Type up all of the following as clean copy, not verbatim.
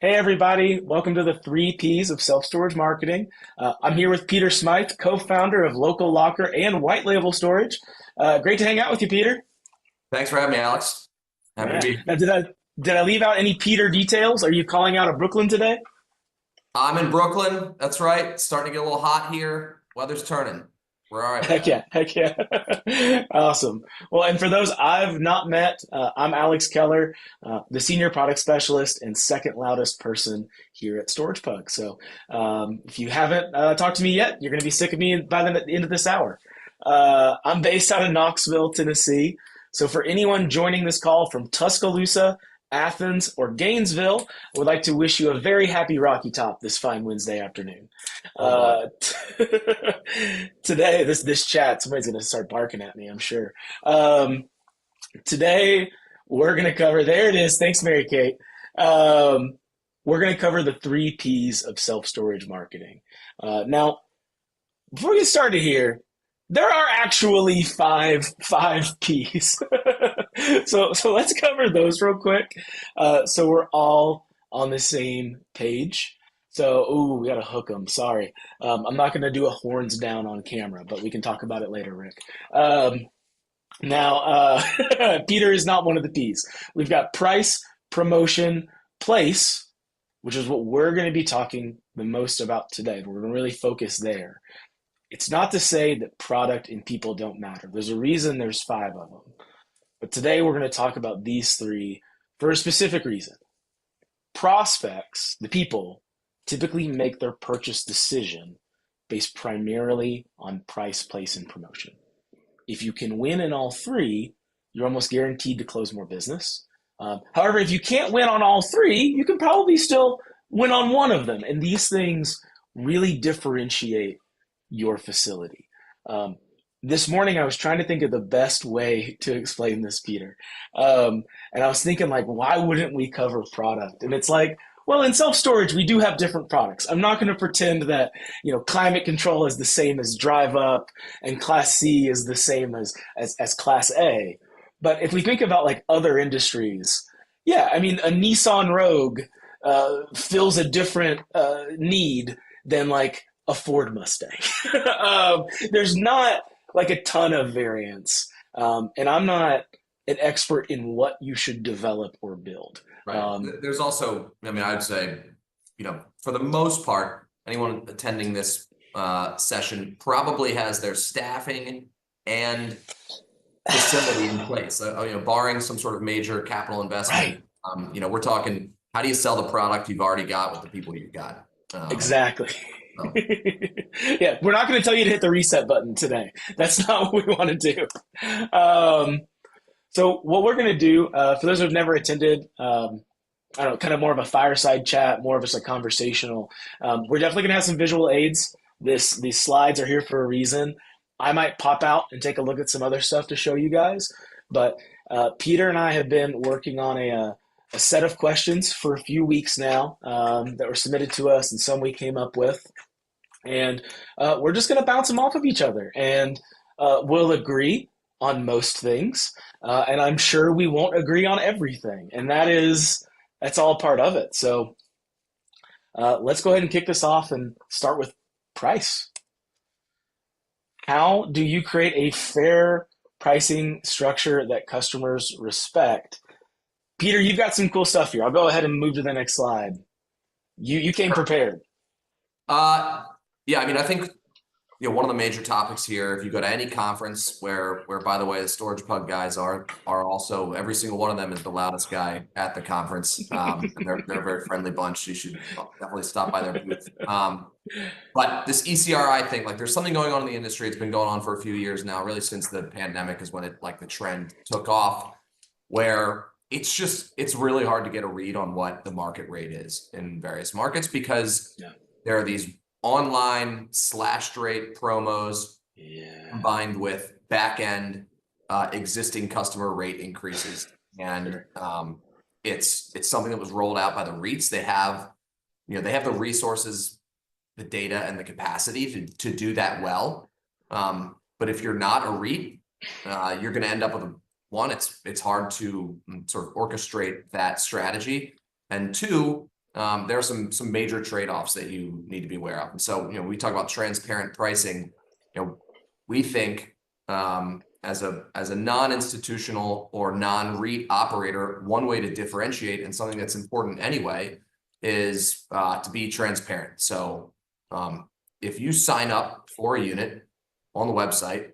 Hey, everybody. Welcome to the three Ps of self-storage marketing. I'm here with Peter Smyth, co-founder of Local Locker and White Label Storage. Great to hang out with you, Peter. Thanks for having me, Alex. Happy to Yeah. be here. Now, did I leave out any Peter details? Are you calling out of Brooklyn today? I'm in Brooklyn. That's right. It's starting to get a little hot here. Weather's turning. We're all right with Heck that. yeah, heck yeah. Awesome. Well, and for those I've not met, I'm Alex Keller, the senior product specialist and second loudest person here at StoragePug. So if you haven't talked to me yet, you're going to be sick of me by the end of this hour. I'm based out of Knoxville, Tennessee. So for anyone joining this call from Tuscaloosa, Athens, or Gainesville, I would like to wish you a very happy Rocky Top this fine Wednesday afternoon. Oh boy. Uh, today, this chat, somebody's going to start barking at me, I'm sure. Um, Today, we're going to cover, there it is. Thanks, Mary Kate. Um, we're going to cover the three Ps of self storage marketing. Now, before we get started here, there are actually five P's. So let's cover those real quick. So we're all on the same page. So, ooh, we gotta hook them. Sorry, I'm not gonna do a horns down on camera, but we can talk about it later, Rick. Now, Peter is not one of the P's. We've got price, promotion, place, which is what we're going to be talking the most about today. We're going to really focus there. It's not to say that product and people don't matter. There's a reason there's five of them. But today we're going to talk about these three for a specific reason. Prospects, the people, typically make their purchase decision based primarily on price, place, and promotion. If you can win in all three, you're almost guaranteed to close more business. However, if you can't win on all three, you can probably still win on one of them. And these things really differentiate your facility. Um, this morning, I was trying to think of the best way to explain this, Peter. And I was thinking, like, why wouldn't we cover product? And it's like, well, in self storage, we do have different products. I'm not going to pretend that climate control is the same as drive up, and Class C is the same as Class A. But if we think about like other industries, yeah, I mean, a Nissan Rogue fills a different need than like a Ford Mustang. There's not like a ton of variance, and I'm not an expert in what you should develop or build. Right. There's also, I mean, I'd say, for the most part, anyone attending this session probably has their staffing and facility in place. Barring some sort of major capital investment. Right. We're talking, how do you sell the product you've already got with the people you've got? Exactly. So. Yeah, we're not going to tell you to hit the reset button today. That's not what we want to do. So what we're going to do, for those who've never attended, I don't know, kind of more of a fireside chat, more of just a conversational. We're definitely going to have some visual aids. These slides are here for a reason. I might pop out and take a look at some other stuff to show you guys. But Peter and I have been working on a set of questions for a few weeks now that were submitted to us, and some we came up with. And we're just going to bounce them off of each other. And we'll agree on most things. And I'm sure we won't agree on everything. And that's all part of it. So let's go ahead and kick this off and start with price. How do you create a fair pricing structure that customers respect? Peter, you've got some cool stuff here. I'll go ahead and move to the next slide. You came prepared. Yeah, I mean, I think one of the major topics here, if you go to any conference where by the way, the Storage Pug guys are also, every single one of them is the loudest guy at the conference. And they're a very friendly bunch. You should definitely stop by their booth. But this ECRI thing, like there's something going on in the industry. It's been going on for a few years now, really since the pandemic is when the trend took off, where it's really hard to get a read on what the market rate is in various markets because there are these online slashed rate promos combined with back end existing customer rate increases. And it's something that was rolled out by the REITs. They have the resources, the data, and the capacity to do that well. But if you're not a REIT, you're going to end up with one, it's hard to sort of orchestrate that strategy. And two, there are some major trade-offs that you need to be aware of. And so, we talk about transparent pricing. We think as a non-institutional or non-REIT operator, one way to differentiate, and something that's important anyway, is to be transparent. So if you sign up for a unit on the website,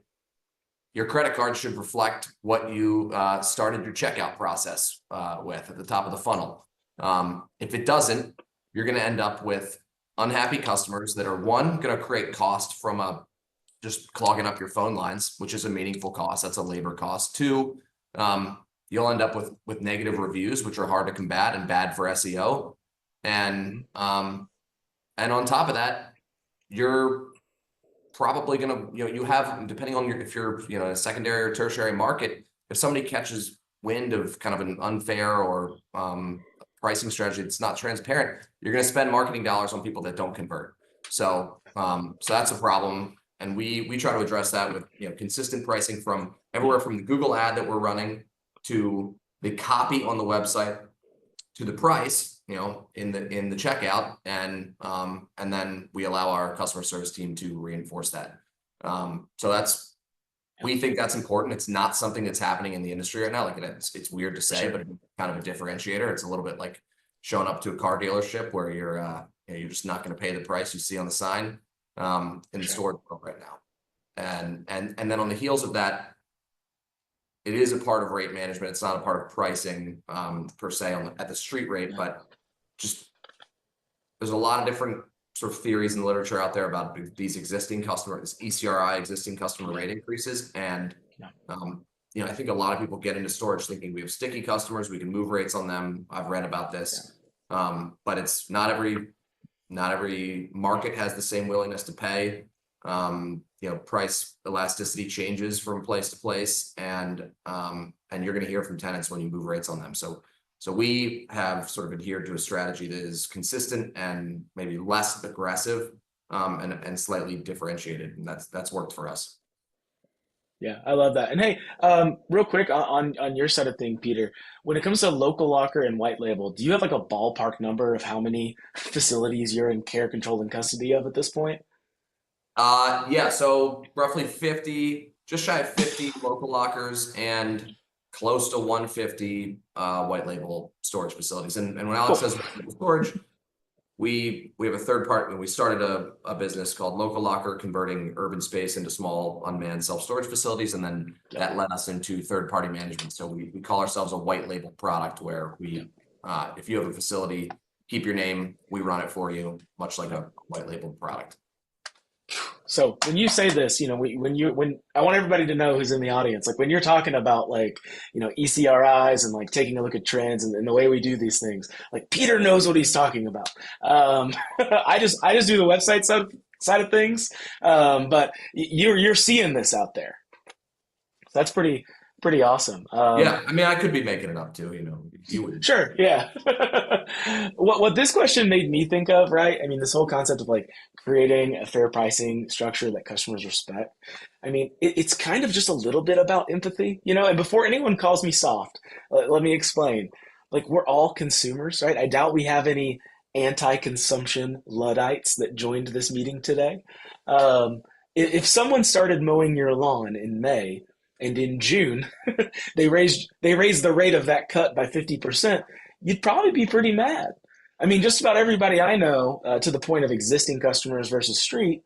your credit card should reflect what you started your checkout process with at the top of the funnel. If it doesn't, you're going to end up with unhappy customers that are, one, going to create cost from just clogging up your phone lines, which is a meaningful cost. That's a labor cost. Two, you'll end up with negative reviews, which are hard to combat and bad for SEO. And on top of that, you're probably going to, you have, depending on if you're, in a secondary or tertiary market, if somebody catches wind of kind of an unfair or pricing strategy that's not transparent, you're going to spend marketing dollars on people that don't convert. So that's a problem. And we try to address that with, consistent pricing from everywhere from the Google ad that we're running to the copy on the website to the price, in the checkout, and then we allow our customer service team to reinforce that. So we think that's important. It's not something that's happening in the industry right now. Like it's weird to say, but it's kind of a differentiator. It's a little bit like showing up to a car dealership where you're just not going to pay the price you see on the sign in the storage world right now. And then on the heels of that, it is a part of rate management. It's not a part of pricing per se at the street rate, but just there's a lot of different sort of theories in the literature out there about these existing customers, ECRI, existing customer rate increases. And, I think a lot of people get into storage thinking we have sticky customers, we can move rates on them. I've read about this, but it's not every market has the same willingness to pay. Price elasticity changes from place to place, and you're going to hear from tenants when you move rates on them. So we have sort of adhered to a strategy that is consistent and maybe less aggressive, and slightly differentiated, and that's worked for us. Yeah, I love that. And hey, real quick on your side of thing, Peter, when it comes to local locker and white label, do you have like a ballpark number of how many facilities you're in care, control, and custody of at this point? Yeah, so roughly 50, just shy of 50 local lockers and close to 150 white label storage facilities. And when Alex says white label storage, we have a third party. We started a business called Local Locker, converting urban space into small unmanned self-storage facilities, and then that led us into third-party management. So we call ourselves a white label product, where if you have a facility, keep your name, we run it for you, much like a white label product. So when you say this, when I want everybody to know who's in the audience, like when you're talking about like, ECRIs and like taking a look at trends and the way we do these things, like Peter knows what he's talking about. I just do the website side of things, but you're seeing this out there. So that's pretty awesome. Yeah, I mean, I could be making it up too, you would. Sure, yeah. What this question made me think of, right? I mean, this whole concept of like creating a fair pricing structure that customers respect. I mean, it's kind of just a little bit about empathy, And before anyone calls me soft, let me explain. Like, we're all consumers, right? I doubt we have any anti-consumption Luddites that joined this meeting today. If someone started mowing your lawn in May, and in June they raised the rate of that cut by 50%, you'd probably be pretty mad. I mean, just about everybody I know, to the point of existing customers versus street,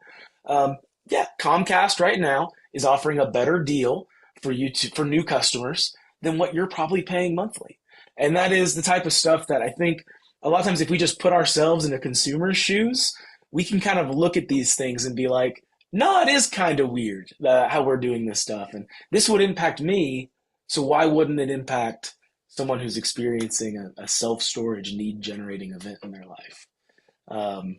Comcast right now is offering a better deal for new customers than what you're probably paying monthly. And that is the type of stuff that I think a lot of times if we just put ourselves in a consumer's shoes, we can kind of look at these things and be like, no, it is kind of weird how we're doing this stuff. And this would impact me. So why wouldn't it impact someone who's experiencing a self-storage need generating event in their life? One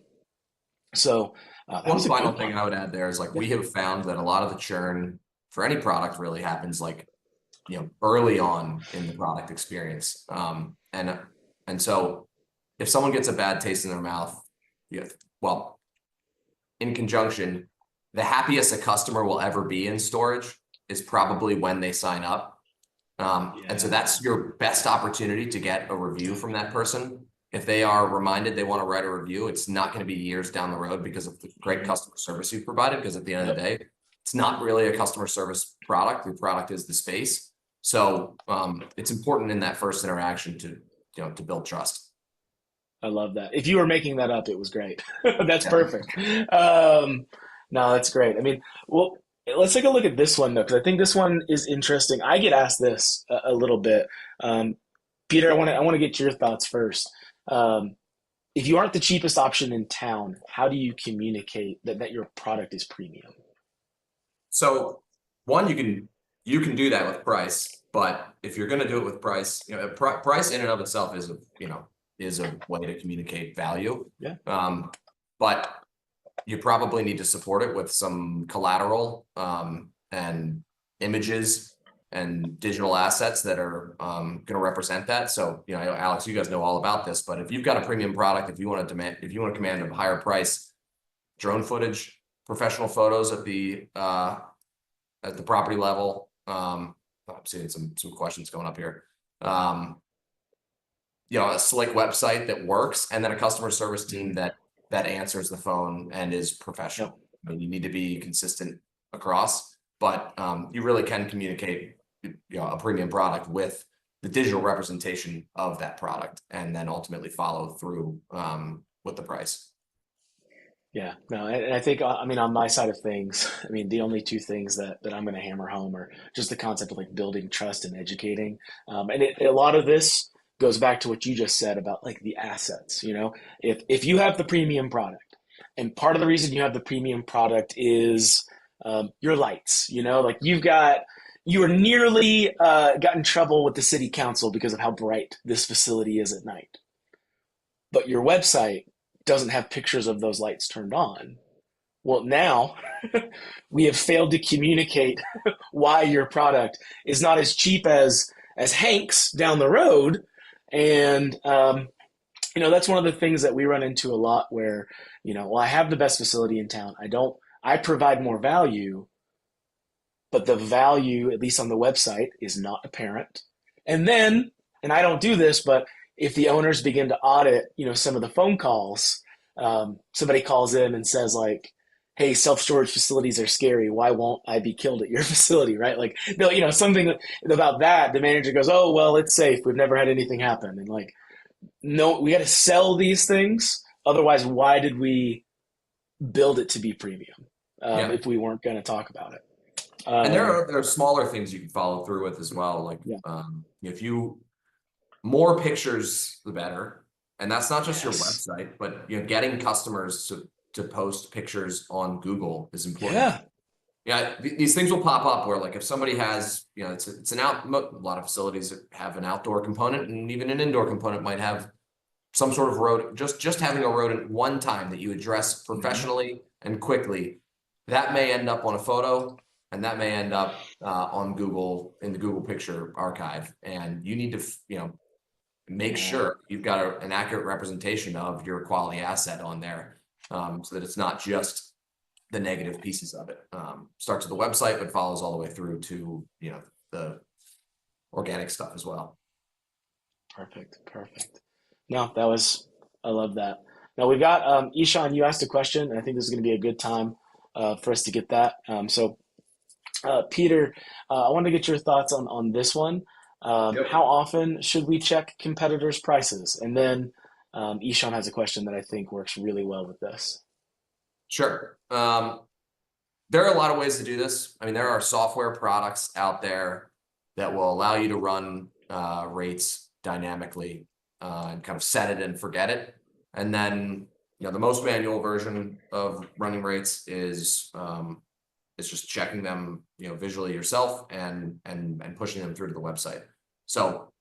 final thing I would add there is like, we have found that a lot of the churn for any product really happens like, early on in the product experience. And so if someone gets a bad taste in their mouth, well, in conjunction, the happiest a customer will ever be in storage is probably when they sign up. And so that's your best opportunity to get a review from that person. if they are reminded they want to write a review, it's not going to be years down the road because of the great customer service you've provided. Because at the end of the day, it's not really a customer service product. Your product is the space. So it's important in that first interaction to, to build trust. I love that. If you were making that up, it was great. That's Yeah. perfect. No, that's great. I mean, well, let's take a look at this one though, because I think this one is interesting. I get asked this a little bit. Um, Peter, I want to get your thoughts first. Um, if you aren't the cheapest option in town, how do you communicate that your product is premium? So one, you can do that with price, but if you're going to do it with price, price in and of itself is a way to communicate value. Yeah. But you probably need to support it with some collateral and images and digital assets that are going to represent that. So, Alex, you guys know all about this, but if you've got a premium product, if you want to command a higher price, drone footage, professional photos at the property level. I'm seeing some questions going up here. A slick website that works, and then a customer service team that answers the phone and is professional. I mean, you need to be consistent across, but you really can communicate, a premium product with the digital representation of that product, and then ultimately follow through with the price. Yeah, no, and I think, I mean, on my side of things, I mean, the only two things that I'm going to hammer home are just the concept of like building trust and educating. A lot of this goes back to what you just said about like the assets. If you have the premium product, and part of the reason you have the premium product is your lights. Like you are nearly got in trouble with the city council because of how bright this facility is at night, but your website doesn't have pictures of those lights turned on. Well, now we have failed to communicate why your product is not as cheap as Hank's down the road. And that's one of the things that we run into a lot where, well, I have the best facility in town. I provide more value, but the value, at least on the website, is not apparent. And I don't do this, but if the owners begin to audit, some of the phone calls, somebody calls in and says like, "Hey, self-storage facilities are scary. Why won't I be killed at your facility?" Right? Like, something about that. The manager goes, "Oh, well, it's safe. We've never had anything happen." And like, no, we got to sell these things. Otherwise, why did we build it to be premium if we weren't going to talk about it? And there are smaller things you can follow through with as well. Like, if you more pictures, the better. And that's not just your website, but getting customers to post pictures on Google is important. Yeah, these things will pop up where like if somebody has, it's a lot of facilities that have an outdoor component, and even an indoor component might have some sort of rodent. Just having a rodent one time that you address professionally and quickly, that may end up on a photo, and that may end up on Google in the Google picture archive. And you need to make sure you've got an accurate representation of your quality asset on there, so that it's not just the negative pieces of it. Starts with the website, but follows all the way through to the organic stuff as well. Perfect. No, I love that. Now we've got Ishan. You asked a question, and I think this is going to be a good time for us to get that. Peter, I wanted to get your thoughts on this one. How often should we check competitors' prices? And then Ishan has a question that I think works really well with this. Sure. There are a lot of ways to do this. I mean, there are software products out there that will allow you to run rates dynamically and kind of set it and forget it. And then, the most manual version of running rates is just checking them, visually yourself and pushing them through to the website. So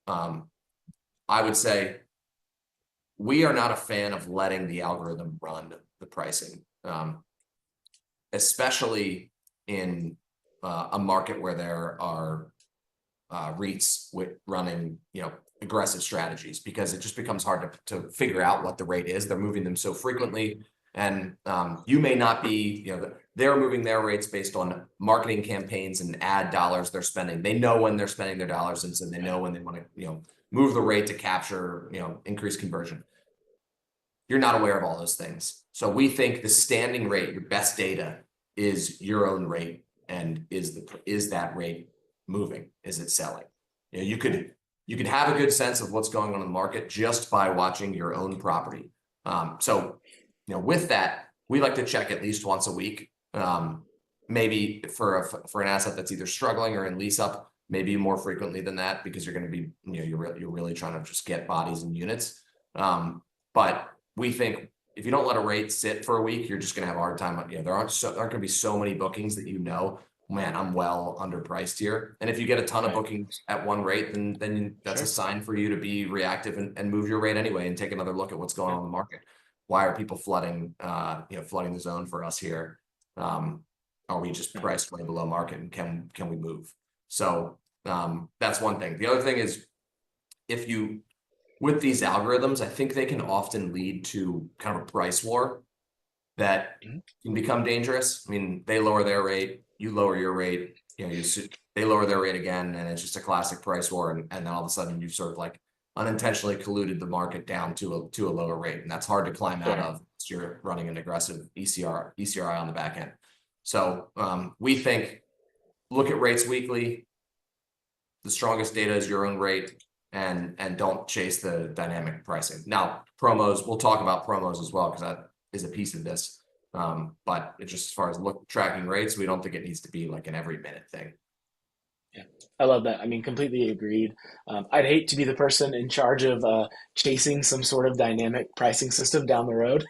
I would say we are not a fan of letting the algorithm run the pricing, especially in a market where there are REITs with running, aggressive strategies, because it just becomes hard to figure out what the rate is. They're moving them so frequently, and you may not be, they're moving their rates based on marketing campaigns and ad dollars they're spending. They know when they're spending their dollars, and so they know when they want to, move the rate to capture, increase conversion. You're not aware of all those things. So we think the standing rate, your best data, is your own rate, and is that rate moving? Is it selling? You could have a good sense of what's going on in the market just by watching your own property. So with that, we like to check at least once a week. Maybe for an asset that's either struggling or in lease up, maybe more frequently than that, because you're going to be, you're really trying to just get bodies and units. But we think if you don't let a rate sit for a week, you're just going to have a hard time. There aren't going to be so many bookings that man, I'm well underpriced here. And if you get a ton of bookings at one rate, then that's a sign for you to be reactive and move your rate anyway and take another look at what's going on in the market. Why are people flooding the zone for us here? Are we just priced way below market, and can we move? So that's one thing. The other thing is, with these algorithms, I think they can often lead to kind of a price war that can become dangerous. I mean, they lower their rate, you lower your rate, they lower their rate again, and it's just a classic price war. And then all of a sudden you've sort of like unintentionally colluded the market down to a lower rate. And that's hard to climb out of. You're running an aggressive ECRI on the back end. So we think, look at rates weekly. The strongest data is your own rate, and don't chase the dynamic pricing. Now, promos, we'll talk about promos as well, because that is a piece of this. But it's just, as far as tracking rates, we don't think it needs to be like an every minute thing. Yeah, I love that. I mean, completely agreed. I'd hate to be the person in charge of chasing some sort of dynamic pricing system down the road,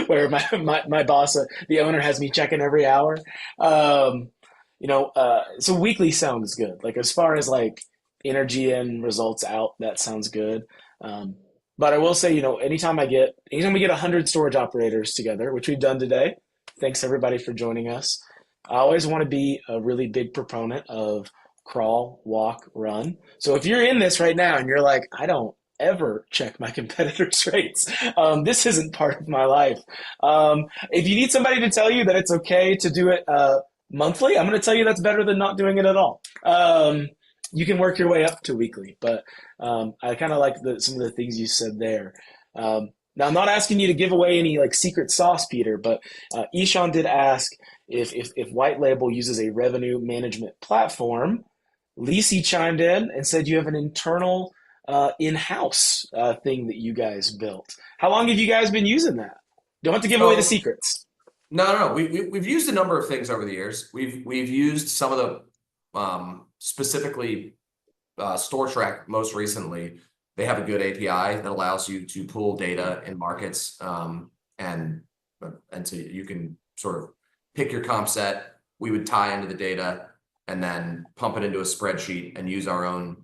where my boss, the owner, has me checking every hour. So weekly sounds good. Like, as far as like energy and results out, that sounds good. But I will say, anytime we get 100 storage operators together, which we've done today, thanks everybody for joining us. I always want to be a really big proponent of crawl, walk, run. So if you're in this right now and you're like, I don't ever check my competitors' rates, this isn't part of my life. If you need somebody to tell you that it's okay to do it monthly, I'm going to tell you that's better than not doing it at all. You can work your way up to weekly, but I kind of like some of the things you said there. Now, I'm not asking you to give away any like secret sauce, Peter, but Ishan did ask if White Label uses a revenue management platform. Lisi chimed in and said you have an internal in-house thing that you guys built. How long have you guys been using that? Don't have to give away the secrets. No. We've used a number of things over the years. We've used some of the specifically StoreTrack most recently. They have a good API that allows you to pull data in markets, and so you can sort of pick your comp set. We would tie into the data and then pump it into a spreadsheet and use our own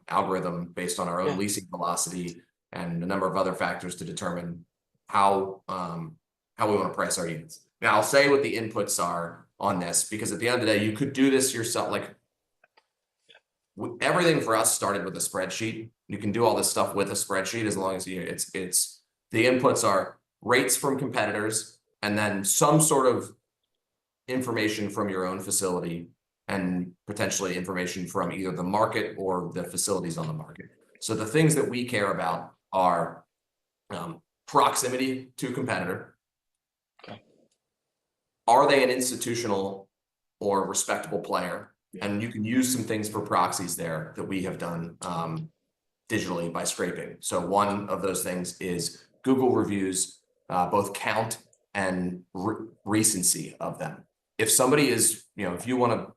algorithm based on our own leasing velocity and a number of other factors to determine how we want to price our units. Now, I'll say what the inputs are on this, because at the end of the day, you could do this yourself. Like, everything for us started with a spreadsheet. You can do all this stuff with a spreadsheet, as long as it's the inputs are rates from competitors, and then some sort of information from your own facility, and potentially information from either the market or the facilities on the market. So the things that we care about are proximity to competitor. Okay. Are they an institutional or respectable player? And you can use some things for proxies there that we have done digitally by scraping. So one of those things is Google reviews, both count and recency of them. If somebody is, if you want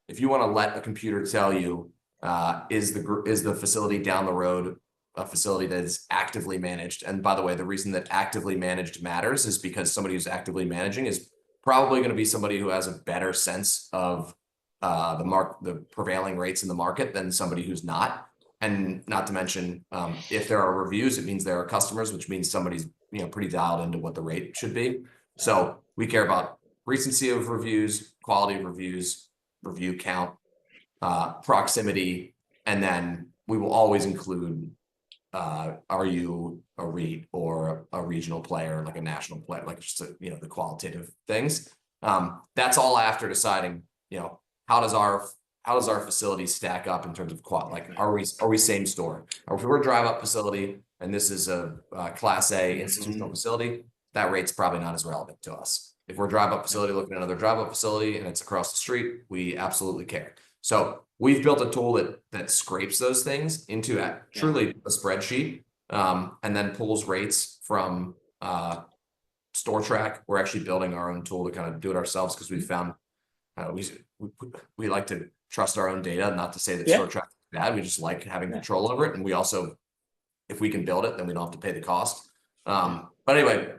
to let a computer tell you, is the facility down the road a facility that is actively managed? And by the way, the reason that actively managed matters is because somebody who's actively managing is probably going to be somebody who has a better sense of the prevailing rates in the market than somebody who's not. And not to mention, if there are reviews, it means there are customers, which means somebody's pretty dialed into what the rate should be. So we care about recency of reviews, quality of reviews, review count, proximity, and then we will always include, are you a REIT or a regional player, like a national player, like just the qualitative things. That's all after deciding, how does how does our facility stack up in terms of like, are we same store? Or if we're a drive up facility and this is a class A institutional facility, that rate's probably not as relevant to us. If we're a drive up facility looking at another drive up facility and it's across the street, we absolutely care. So we've built a tool that scrapes those things into truly a spreadsheet, and then pulls rates from Store Track. We're actually building our own tool to kind of do it ourselves because we found we like to trust our own data. Not to say that Store Track is bad. We just like having control over it, and we also, if we can build it, then we don't have to pay the cost. But anyway,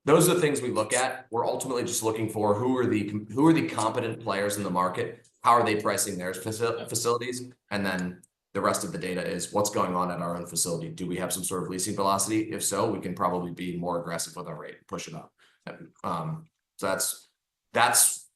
those are the things we look at. We're ultimately just looking for who are the competent players in the market. How are they pricing their facilities? And then the rest of the data is what's going on at our own facility. Do we have some sort of leasing velocity? If so, we can probably be more aggressive with our rate, push it up. So that's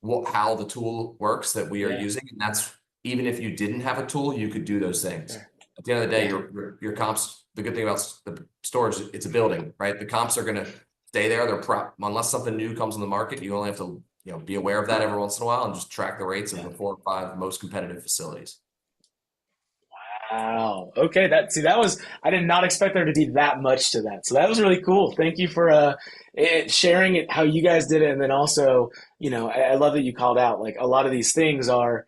how the tool works that we are using. And that's, even if you didn't have a tool, you could do those things. At the end of the day, your comps, the good thing about the storage, it's a building, right? The comps are going to stay there. They're unless something new comes on the market, you only have to, be aware of that every once in a while and just track the rates of the 4 or 5 most competitive facilities. Wow. Okay. I did not expect there to be that much to that. So that was really cool. Thank you for sharing it, how you guys did it. And then also, I love that you called out, like, a lot of these things are,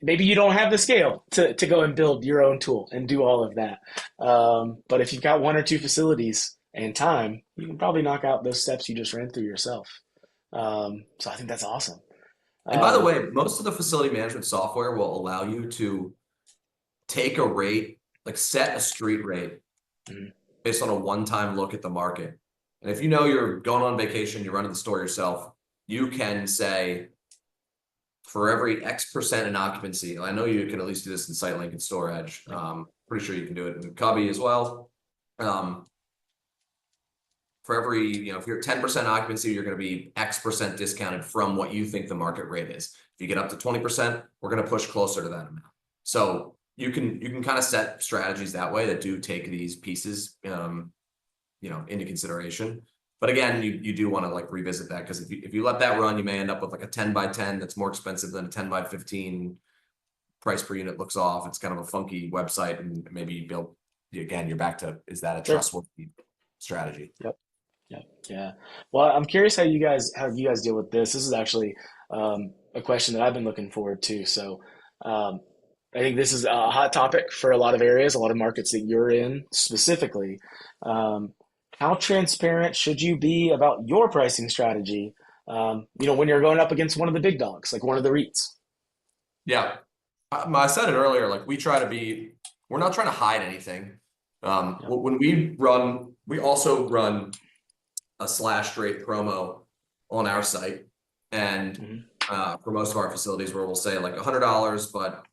maybe you don't have the scale to go and build your own tool and do all of that. But if you've got 1 or 2 facilities and time, you can probably knock out those steps you just ran through yourself. So I think that's awesome. And by the way, most of the facility management software will allow you to take a rate, like set a street rate based on a one-time look at the market. And if you're going on vacation, you're running the store yourself, you can say, for every X% in occupancy, I know you can at least do this in SiteLink and Storage. Pretty sure you can do it in Cubby as well. For every, if you're 10% occupancy, you're going to be X% discounted from what you think the market rate is. If you get up to 20%, we're going to push closer to that amount. So you can kind of set strategies that way that do take these pieces, into consideration. But again, you do want to like revisit that, because if you let that run, you may end up with like a 10 by 10 that's more expensive than a 10 by 15. Price per unit looks off. It's kind of a funky website, and maybe you're back to, is that a trustworthy strategy? Yep. Yeah. Well, I'm curious how you guys deal with this. This is actually a question that I've been looking forward to. So I think this is a hot topic for a lot of areas, a lot of markets that you're in specifically. How transparent should you be about your pricing strategy, when you're going up against one of the big dogs, like one of the REITs? Yeah. I said it earlier, like we're not trying to hide anything. When we also run a slash rate promo on our site. And for most of our facilities, where we'll say like $100, but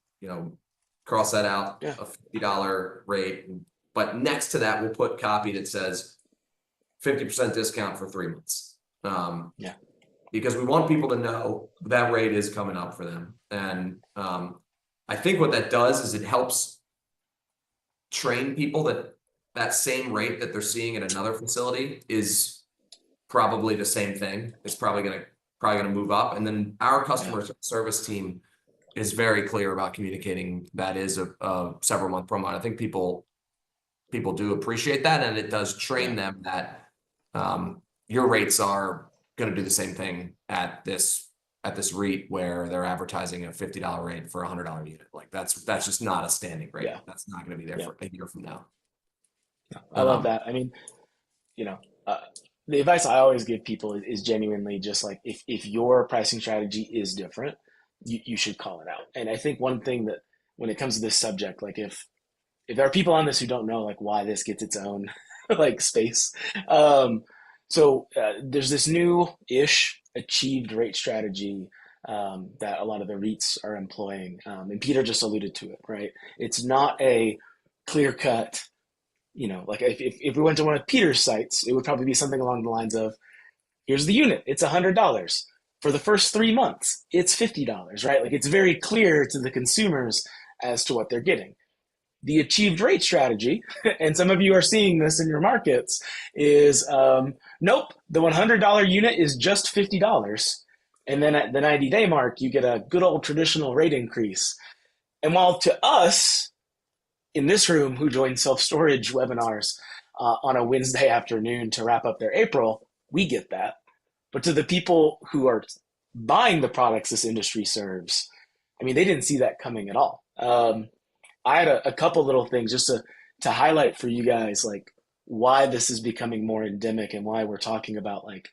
cross that out, a $50 rate. But next to that, we'll put copy that says 50% discount for 3 months. Because we want people to know that rate is coming up for them. And I think what that does is it helps train people that same rate that they're seeing at another facility is probably the same thing. It's probably gonna move up. And then our customer service team is very clear about communicating that is a several month promo. And I think people do appreciate that, and it does train them that your rates are going to do the same thing at this REIT where they're advertising a $50 rate for a $100 unit. Like that's just not a standing rate. That's not going to be there for a year from now. I love that. I mean, the advice I always give people is genuinely just like, if your pricing strategy is different, you should call it out. And I think one thing that, when it comes to this subject, like if there are people on this who don't know like why this gets its own like space. There's this new-ish achieved rate strategy that a lot of the REITs are employing. And Peter just alluded to it, right? It's not a clear cut, like if we went to one of Peter's sites, it would probably be something along the lines of, here's the unit, it's $100. For the first 3 months, it's $50, right? Like it's very clear to the consumers as to what they're getting. The achieved rate strategy, and some of you are seeing this in your markets, is nope, the $100 unit is just $50. And then at the 90-day mark, you get a good old traditional rate increase. And while to us in this room who join self-storage webinars on a Wednesday afternoon to wrap up their April, we get that. But to the people who are buying the products this industry serves, I mean, they didn't see that coming at all. I had a couple little things just to highlight for you guys, like why this is becoming more endemic and why we're talking about like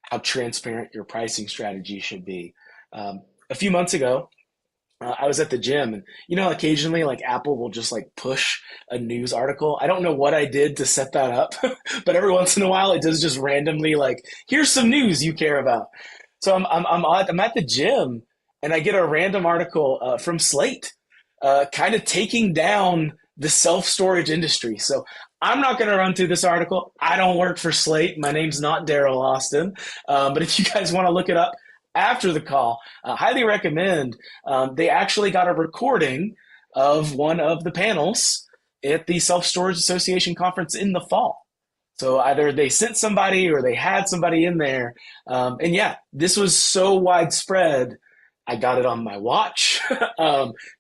how transparent your pricing strategy should be. A few months ago, I was at the gym, and occasionally like Apple will just like push a news article. I don't know what I did to set that up, but every once in a while it does just randomly like, here's some news you care about. So I'm at the gym, and I get a random article from Slate, kind of taking down the self storage industry. So I'm not going to run through this article. I don't work for Slate. My name's not Daryl Austin. But if you guys want to look it up after the call, highly recommend. They actually got a recording of one of the panels at the Self Storage Association conference in the fall. So either they sent somebody or they had somebody in there. And yeah, this was so widespread. I got it on my watch.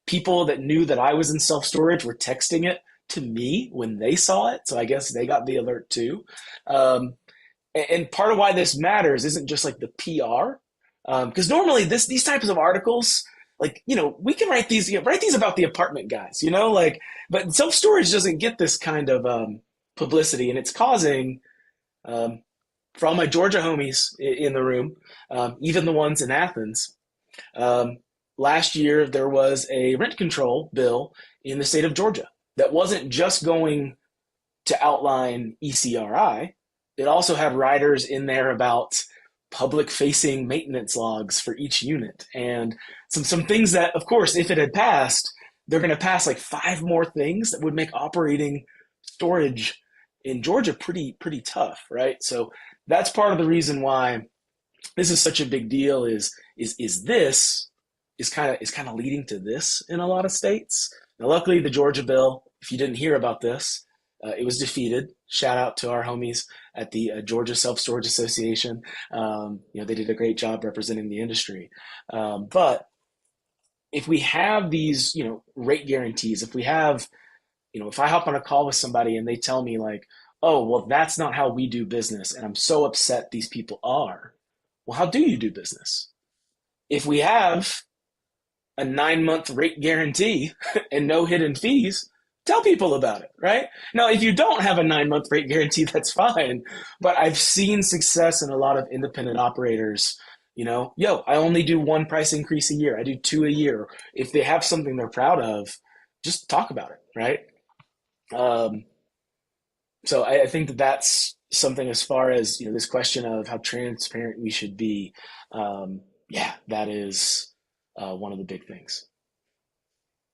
People that knew that I was in self storage were texting it to me when they saw it. So I guess they got the alert too. And part of why this matters isn't just like the PR, because normally these types of articles, like we can write these about the apartment guys, like, but self storage doesn't get this kind of publicity, and it's causing, for all my Georgia homies in the room, even the ones in Athens. Um, Last year there was a rent control bill in the state of Georgia that wasn't just going to outline ECRI. It also had riders in there about public facing maintenance logs for each unit and some things that, of course, if it had passed, they're going to pass like 5 more things that would make operating storage in Georgia pretty tough, right? So that's part of the reason why this is such a big deal. This is kind of leading to this in a lot of states. Now, luckily, the Georgia bill, if you didn't hear about this, it was defeated. Shout out to our homies at the Georgia Self Storage Association. They did a great job representing the industry. But if we have these, rate guarantees, if we have, if I hop on a call with somebody and they tell me like, oh, well, that's not how we do business, and I'm so upset these people are. Well, how do you do business? If we have a 9-month rate guarantee and no hidden fees, tell people about it, right? Now, if you don't have a 9-month rate guarantee, that's fine. But I've seen success in a lot of independent operators. I only do one price increase a year. I do 2 a year. If they have something they're proud of, just talk about it, right? Um, so I think that's something as far as this question of how transparent we should be. Yeah, that is one of the big things.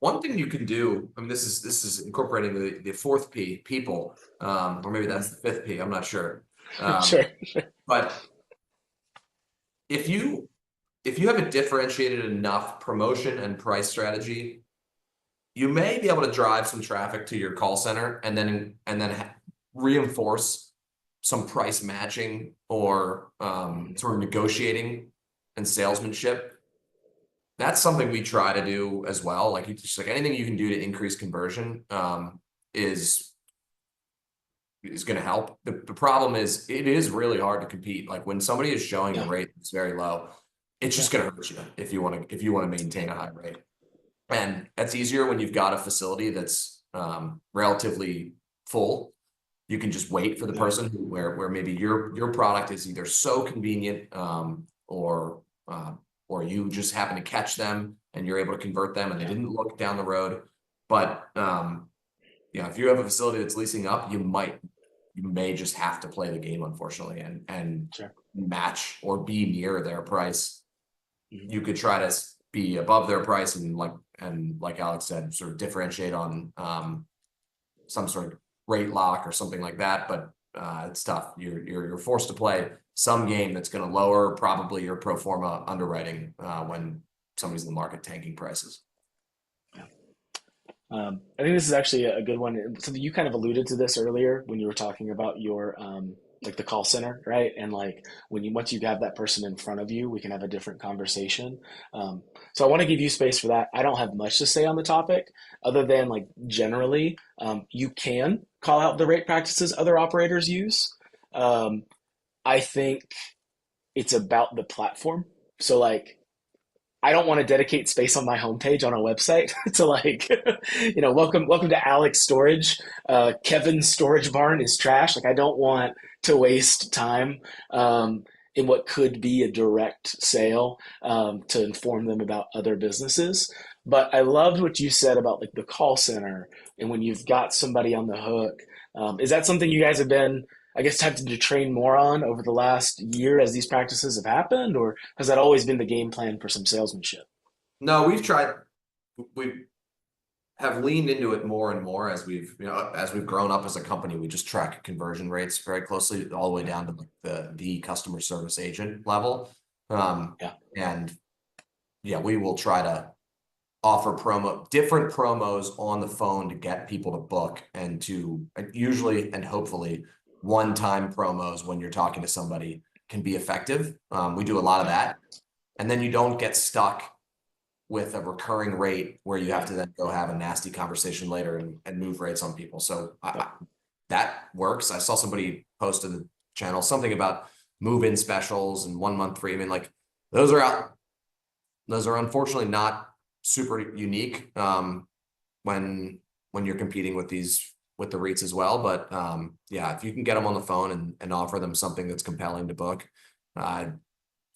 One thing you can do, I mean, this is incorporating the fourth P, people, or maybe that's the fifth P, I'm not sure. Sure. But if you have a differentiated enough promotion and price strategy, you may be able to drive some traffic to your call center and then reinforce some price matching or sort of negotiating and salesmanship. That's something we try to do as well. Like just like anything you can do to increase conversion is going to help. The problem is it is really hard to compete. Like when somebody is showing a rate that's very low, it's just going to hurt you if you want to maintain a high rate. And that's easier when you've got a facility that's relatively full. You can just wait for the person where maybe your product is either so convenient or you just happen to catch them and you're able to convert them and they didn't look down the road. But if you have a facility that's leasing up, you may just have to play the game, unfortunately, and Sure. match or be near their price. Mm-hmm. You could try to be above their price and like Alex said, sort of differentiate on some sort of rate lock or something like that. But it's tough. You're forced to play some game that's going to lower probably your pro forma underwriting when somebody's in the market tanking prices. I think this is actually a good one. So you kind of alluded to this earlier when you were talking about your like the call center, right? And like when you once you have that person in front of you, we can have a different conversation. So I want to give you space for that. I don't have much to say on the topic other than like generally, you can call out the rate practices other operators use. Um, I think it's about the platform. So like I don't want to dedicate space on my homepage on a website to like, welcome to Alex Storage. Kevin's storage barn is trash. Like, I don't want to waste time in what could be a direct sale to inform them about other businesses. But I loved what you said about like the call center and when you've got somebody on the hook. Is that something you guys have been, I guess, tempted to train more on over the last year as these practices have happened, or has that always been the game plan for some salesmanship? No, we have leaned into it more and more as we've grown up as a company. We just track conversion rates very closely, all the way down to the customer service agent level. Yeah, And yeah, we will try to offer different promos on the phone to get people to book, and to usually and hopefully one-time promos when you're talking to somebody can be effective. We do a lot of yeah, that, and then you don't get stuck with a recurring rate where you have to then go have a nasty conversation later and move rates on people. So that works. I saw somebody post in the channel something about move-in specials and 1 month free. I mean, like those are out. Those are unfortunately not super unique when you're competing with the REITs as well. But yeah, if you can get them on the phone and offer them something that's compelling to book,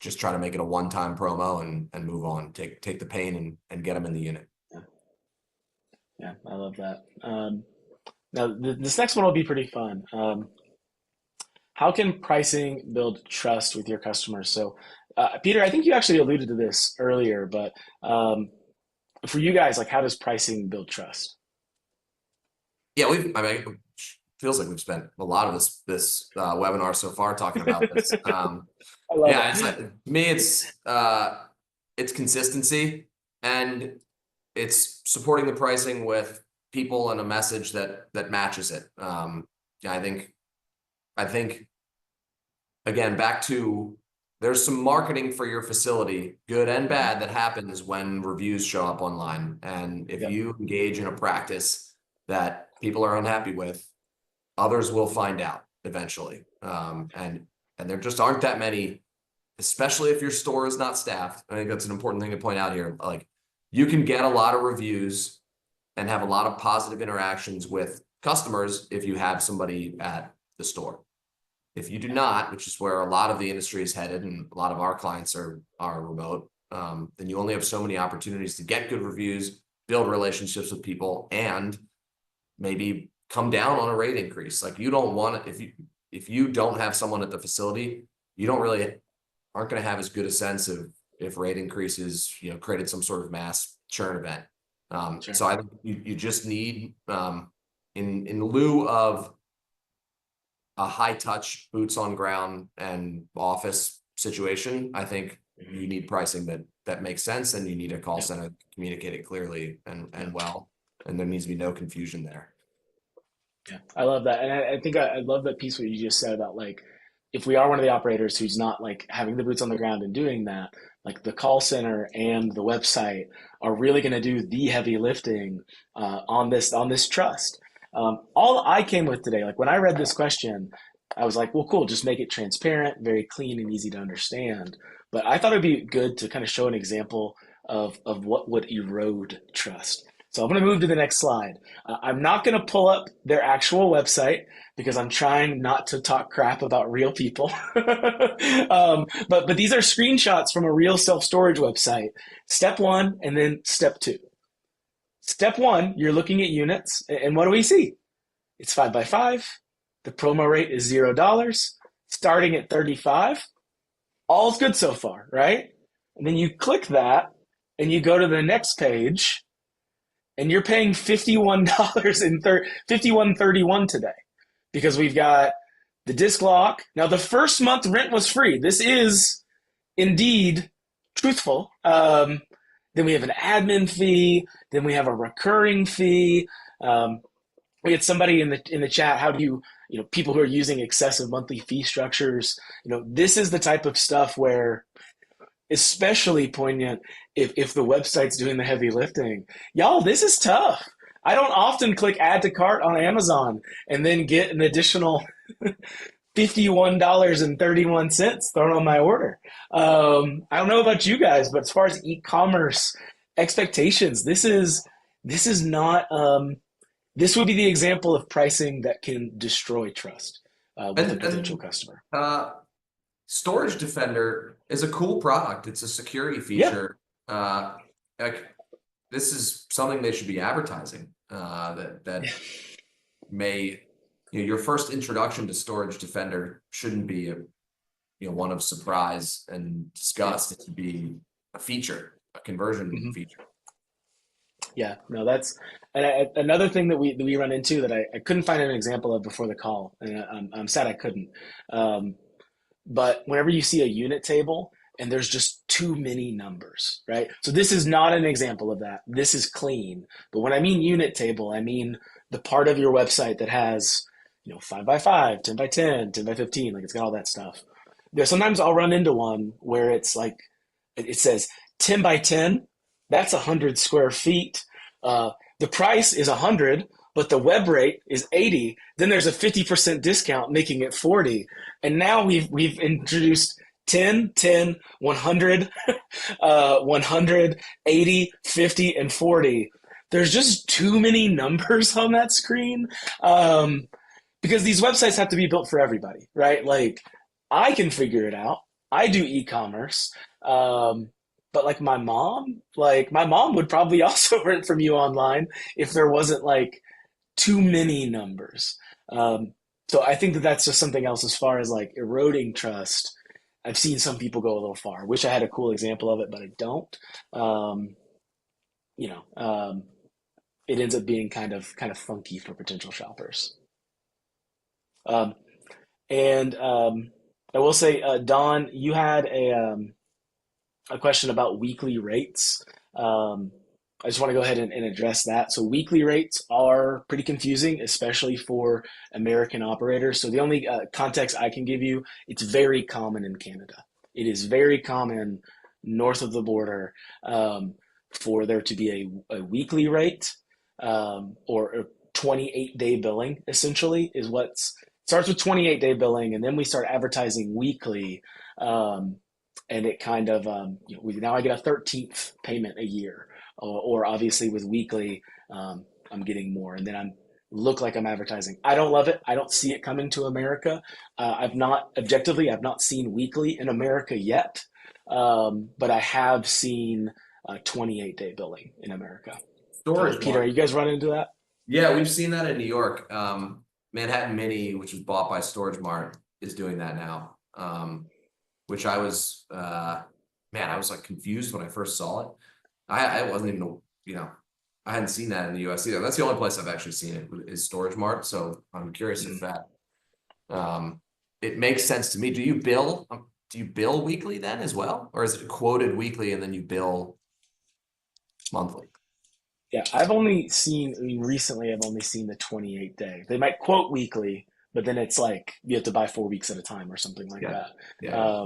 just try to make it a one-time promo and move on. Take the pain and get them in the unit. yeah, yeah, I love that. Now, this next one will be pretty fun. How can pricing build trust with your customers? So, Peter, I think you actually alluded to this earlier, but for you guys, like, how does pricing build trust? Yeah, I mean, it feels like we've spent a lot of this webinar so far talking about this. I love Yeah, it's like, it. to me, it's consistency, and it's supporting the pricing with people and a message that matches it. Yeah, I think again, back to, there's some marketing for your facility, good and Mhm. bad, that happens when reviews show up online. And if Yep. you engage in a practice that people are unhappy with, others will find out eventually. And there just aren't that many, especially if your store is not staffed. I think that's an important thing to point out here. Like, you can get a lot of reviews and have a lot of positive interactions with customers if you have somebody at the store. If you do Yeah. not, which is where a lot of the industry is headed, and a lot of our clients are remote, then you only have so many opportunities to get good reviews, build relationships with people, and maybe come down on a rate increase. Like, you don't want to, if you don't have someone at the facility, you don't really aren't going to have as good a sense of if rate increases, created some sort of mass churn event. Sure. So I think you just need, in lieu of a high touch, boots on ground and office situation, I think Mhm. you need pricing that makes sense, and you need a call Yep. center to communicate it clearly and Yep. well, and there needs to be no confusion there. Yeah, I love that, and I think I love that piece what you just said about like if we are one of the operators who's not like having the boots on the ground and doing that, like the call center and the website are really going to do the heavy lifting on this trust. All I came with today, like when I read this question, I was like, well, cool, just make it transparent, very clean and easy to understand. But I thought it'd be good to kind of show an example of what would erode trust. So I'm going to move to the next slide. I'm not going to pull up their actual website because I'm trying not to talk crap about real people. But these are screenshots from a real self storage website. Step one, and then step two. Step one, you're looking at units, and what do we see? It's 5 by 5. The promo rate is $0, starting at 35. All's good so far, right? And then you click that, and you go to the next page, and you're paying $51 and 51.31 today because we've got the disc lock. Now the first month rent was free. This is indeed truthful. Then we have an admin fee. Then we have a recurring fee. We had somebody in the chat. How do people who are using excessive monthly fee structures. This is the type of stuff where, especially poignant if the website's doing the heavy lifting. Y'all, this is tough. I don't often click add to cart on Amazon and then get an additional $51.31 thrown on my order. I don't know about you guys, but as far as e-commerce expectations, this is not this would be the example of pricing that can destroy trust with a potential And customer. Storage Defender is a cool product. It's a security Yeah. feature. Like this is something they should be advertising. That may, your first introduction to Storage Defender shouldn't be one of surprise and disgust. It should be a feature, a conversion Mhm. feature. Yeah, no, another thing that we run into that I couldn't find an example of before the call, and I'm sad I couldn't. Um, but whenever you see a unit table and there's just too many numbers, right? So this is not an example of that. This is clean. But when I mean unit table, I mean the part of your website that has, 5 by 5, 10 by 10, 10 by 15, like it's got all that stuff. Sometimes I'll run into one where it's like, it says 10 by 10, that's 100 square feet. The price is 100, but the web rate is 80. Then there's a 50% discount, making it 40. And now we've introduced 10, 10, 100, 100, 80, 50, and 40. There's just too many numbers on that screen. Because these websites have to be built for everybody, right? Like, I can figure it out. I do e-commerce. Um, but like my mom would probably also rent from you online if there wasn't like too many numbers. Um, so I think that that's just something else as far as like eroding trust. I've seen some people go a little far. Wish I had a cool example of it, but I don't. Um, you know, um, it ends up being kind of funky for potential shoppers. Um, and I will say, Don, you had a question about weekly rates. Um, I just want to go ahead and address that. So weekly rates are pretty confusing, especially for American operators. So the only context I can give you, it's very common in Canada. It is very common north of the border for there to be a weekly rate or a 28-day billing, essentially, is what's starts with 28-day billing, and then we start advertising weekly. Um, and it kind of now I get a 13th payment a year, or obviously with weekly, I'm getting more, and then I'm look like I'm advertising. I don't love it. I don't see it coming to America. I've not seen weekly in America yet, but I have seen 28-day billing in America. Storage Peter, are Mart. you guys running into that? Yeah, we've seen that in New York. Manhattan Mini, which was bought by Storage Mart, is doing that now. Which I was, man, I was like confused when I first saw it. I wasn't even, I hadn't seen that in the US either. That's the only place I've actually seen it is Storage Mart. So I'm curious if that, it makes sense to me. Do you bill weekly then as well? Or is it quoted weekly and then you bill monthly? Yeah, recently I've only seen the 28-day. They might quote weekly, but then it's like you have to buy 4 weeks at a time or something like Yeah. that. Yeah.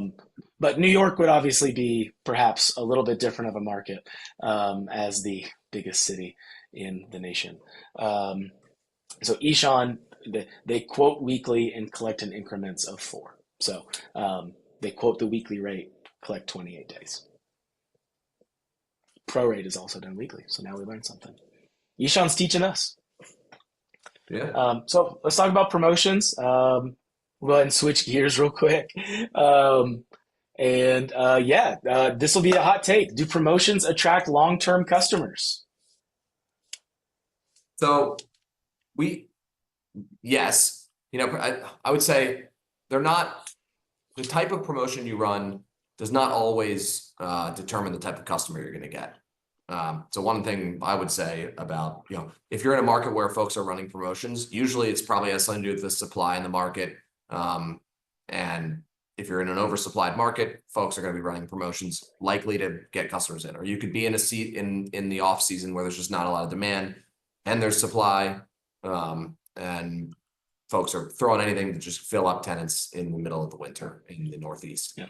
But New York would obviously be perhaps a little bit different of a market as the biggest city in the nation. Um, so Ishan, they quote weekly and collect in increments of 4. So they quote the weekly rate, collect 28 days. Prorate is also done weekly. So now we learned something. Ishan's teaching us. Yeah. So let's talk about promotions. We'll go ahead and switch gears real quick. Um, this will be a hot take. Do promotions attract long-term customers? So we, yes, I would say they're not the type of promotion you run does not always determine the type of customer you're going to get. So one thing I would say about, if you're in a market where folks are running promotions, usually it's probably has something to do with the supply in the market. And if you're in an oversupplied market, folks are going to be running promotions likely to get customers in, or you could be in a seat in the off season where there's just not a lot of demand and there's supply. And folks are throwing anything to just fill up tenants in the middle of the winter in the Northeast. Yeah.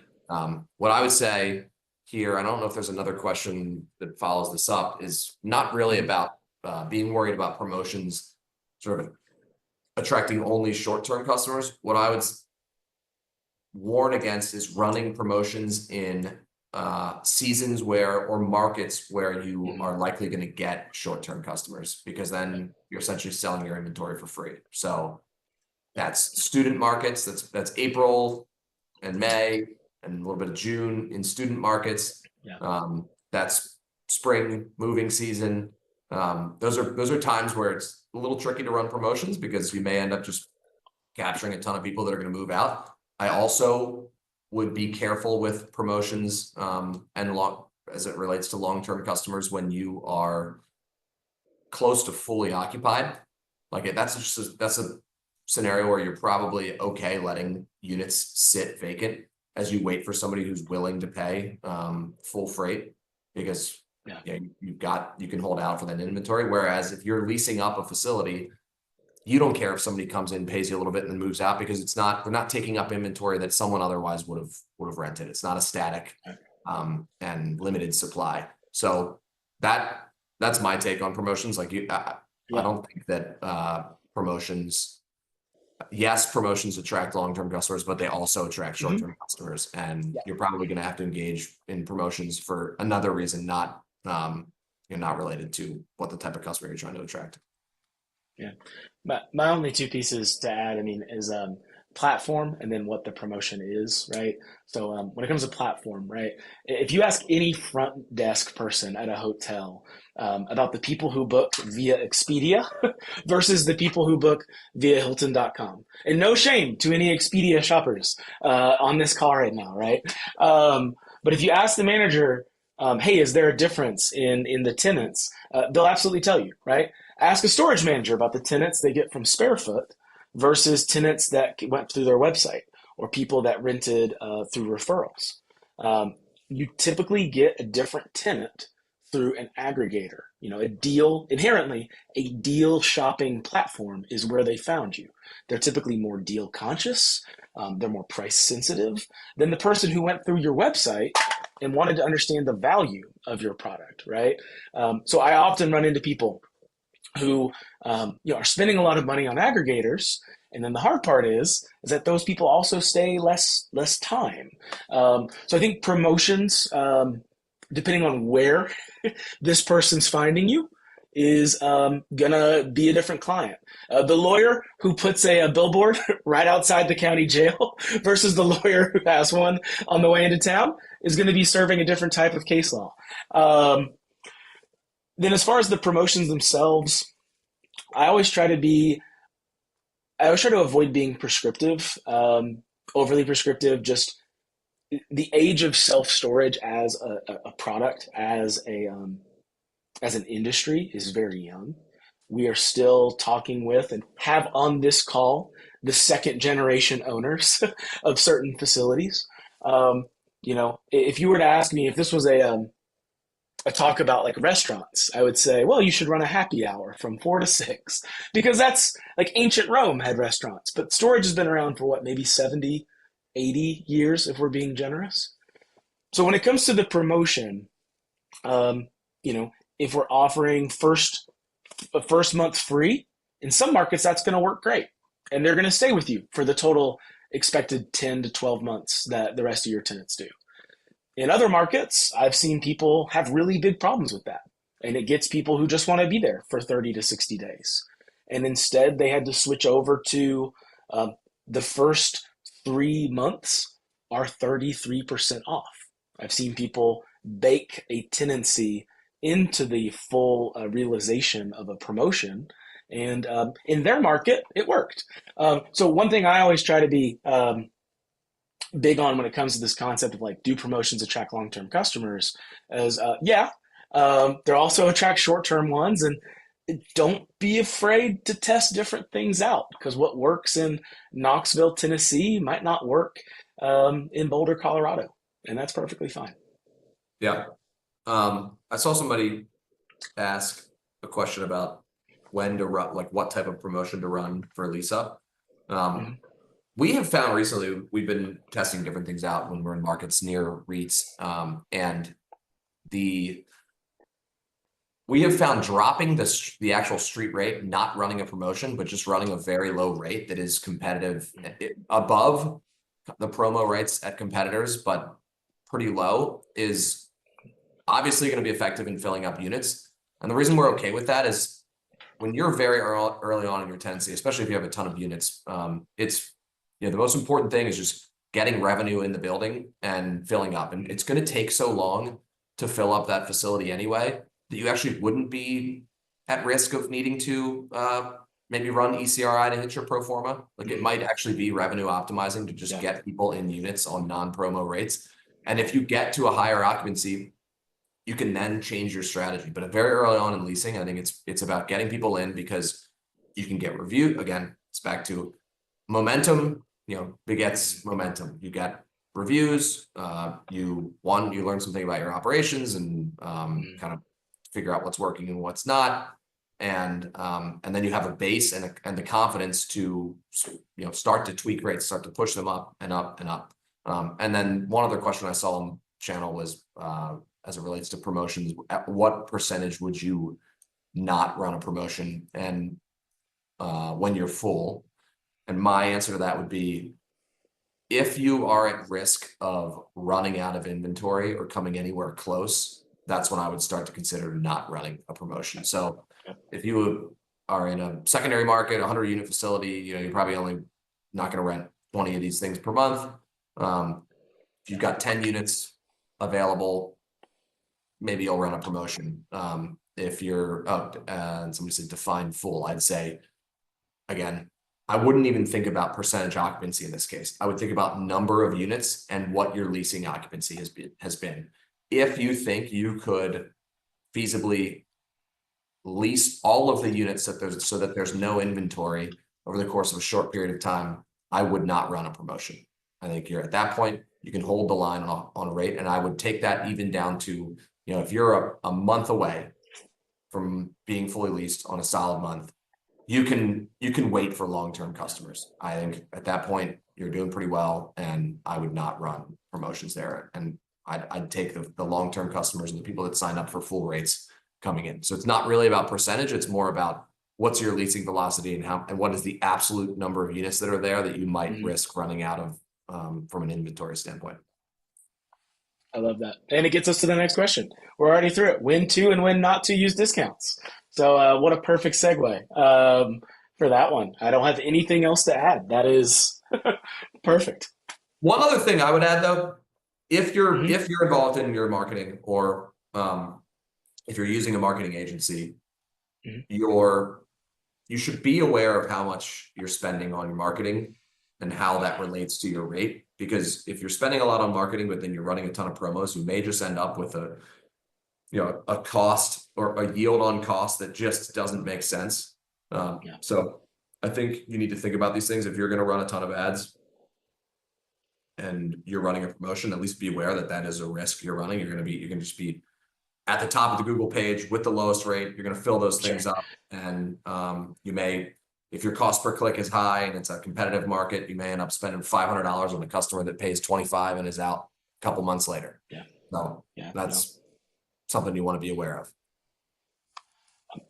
What I would say here, I don't know if there's another question that follows this up, is not really about being worried about promotions sort of attracting only short-term customers. What I would warn against is running promotions in seasons where, or markets where you are likely going to get short-term customers, because then you're essentially selling your inventory for free. So that's student markets. That's April and May and a little bit of June in student markets. Yeah. That's spring moving season. Those are times where it's a little tricky to run promotions because you may end up just capturing a ton of people that are going to move out. I also would be careful with promotions as it relates to long-term customers when you are close to fully occupied. Like that's a scenario where you're probably okay letting units sit vacant as you wait for somebody who's willing to pay full freight, because you can hold out for that inventory. Whereas if you're leasing up a facility, you don't care if somebody comes in, pays you a little bit, and then moves out, because they're not taking up inventory that someone otherwise would have rented. It's not a static and limited supply. So that's my take on promotions. Like I don't think that promotions attract long-term customers, but they also attract short-term customers, and you're probably going to have to engage in promotions for another reason, not not related to what the type of customer you're trying to attract. Yeah. My only two pieces to add, I mean, is platform and then what the promotion is, right? So when it comes to platform, right? If you ask any front desk person at a hotel about the people who book via Expedia versus the people who book via Hilton.com, and no shame to any Expedia shoppers on this call right now, right? But if you ask the manager, hey, is there a difference in the tenants? They'll absolutely tell you, right? Ask a storage manager about the tenants they get from Sparefoot versus tenants that went through their website or people that rented through referrals. You typically get a different tenant through an aggregator. Inherently, a deal shopping platform is where they found you. They're typically more deal conscious. They're more price sensitive than the person who went through your website and wanted to understand the value of your product, right? So I often run into people who are spending a lot of money on aggregators, and then the hard part is that those people also stay less time. So I think promotions, depending on where this person's finding you, is gonna be a different client. The lawyer who puts a billboard right outside the county jail versus the lawyer who has one on the way into town is going to be serving a different type of case law. Then as far as the promotions themselves, I always try to avoid being prescriptive, overly prescriptive. Just the age of self-storage as a product, as an industry, is very young. We are still talking with and have on this call the second generation owners of certain facilities. If you were to ask me if this was a talk about like restaurants, I would say, well, you should run a happy hour from 4 to 6, because that's like ancient Rome had restaurants, but storage has been around for what, maybe 70, 80 years if we're being generous. So when it comes to the promotion, if we're offering first month free, in some markets that's going to work great, and they're going to stay with you for the total expected 10 to 12 months that the rest of your tenants do. In other markets, I've seen people have really big problems with that, and it gets people who just want to be there for 30 to 60 days. And instead, they had to switch over to the first 3 months are 33% off. I've seen people bake a tenancy into the full realization of a promotion, and in their market, it worked. So one thing I always try to be big on when it comes to this concept of like, do promotions attract long-term customers, is they're also attract short-term ones, and don't be afraid to test different things out, because what works in Knoxville, Tennessee might not work in Boulder, Colorado, and that's perfectly fine. Yeah. I saw somebody ask a question about when to run, like what type of promotion to run for lease up. Mhm. We have found recently, we've been testing different things out when we're in markets near REITs, and the we have found dropping the actual street rate, not running a promotion, but just running a very low rate that is competitive, above the promo rates at competitors, but pretty low, is obviously going to be effective in filling up units. And the reason we're okay with that is when you're very early on in your tenancy, especially if you have a ton of units, it's, the most important thing is just getting revenue in the building and filling up. And it's going to take so long to fill up that facility anyway that you actually wouldn't be at risk of needing to maybe run ECRI to hit your pro forma. Like it might actually be revenue optimizing to just get people in units on non-promo rates. And if you get to a higher occupancy, you can then change your strategy. But very early on in leasing, I think it's about getting people in because you can get review. Again, it's back to momentum, begets momentum. You get reviews, you learn something about your operations and kind of figure out what's working and what's not. And then you have a base and the confidence to start to tweak rates, start to push them up and up and up. And then one other question I saw on the channel was as it relates to promotions, at what percentage would you not run a promotion and when you're full? And my answer to that would be, if you are at risk of running out of inventory or coming anywhere close, that's when I would start to consider not running a promotion. So if you are in a secondary market, 100-unit facility, you're probably only not going to rent 20 of these things per month. If you've got 10 units available, maybe you'll run a promotion. If you're and somebody said define full, I'd say, again, I wouldn't even think about percentage occupancy in this case. I would think about number of units and what your leasing occupancy has been. If you think you could feasibly lease all of the units so that there's no inventory over the course of a short period of time, I would not run a promotion. I think you're at that point, you can hold the line on a rate, and I would take that even down to, if you're a month away from being fully leased on a solid month, you can wait for long-term customers. I think at that point you're doing pretty well, and I would not run promotions there. And I'd take the long-term customers and the people that sign up for full rates coming in. So it's not really about percentage. It's more about what's your leasing velocity and what is the absolute number of units that are there that you might risk running out of from an inventory standpoint. I love that. And it gets us to the next question. We're already through it. When to and when not to use discounts. So what a perfect segue for that one. I don't have anything else to add. That is perfect. One other thing I would add, though, if you're Mhm. involved in your marketing, or if you're using a marketing agency, Mhm. you should be aware of how much you're spending on your marketing and how that relates to your rate. Because if you're spending a lot on marketing, but then you're running a ton of promos, you may just end up with a cost or a yield on cost that just doesn't make sense. Yeah. So I think you need to think about these things. If you're going to run a ton of ads and you're running a promotion, at least be aware that that is a risk you're running. You're going to just be at the top of the Google page with the lowest rate. You're going to fill those Sure. things up, and you may, if your cost per click is high and it's a competitive market, you may end up spending $500 on a customer that pays 25 and is out a couple months later. Yeah. So Yeah. No. that's something you want to be aware of.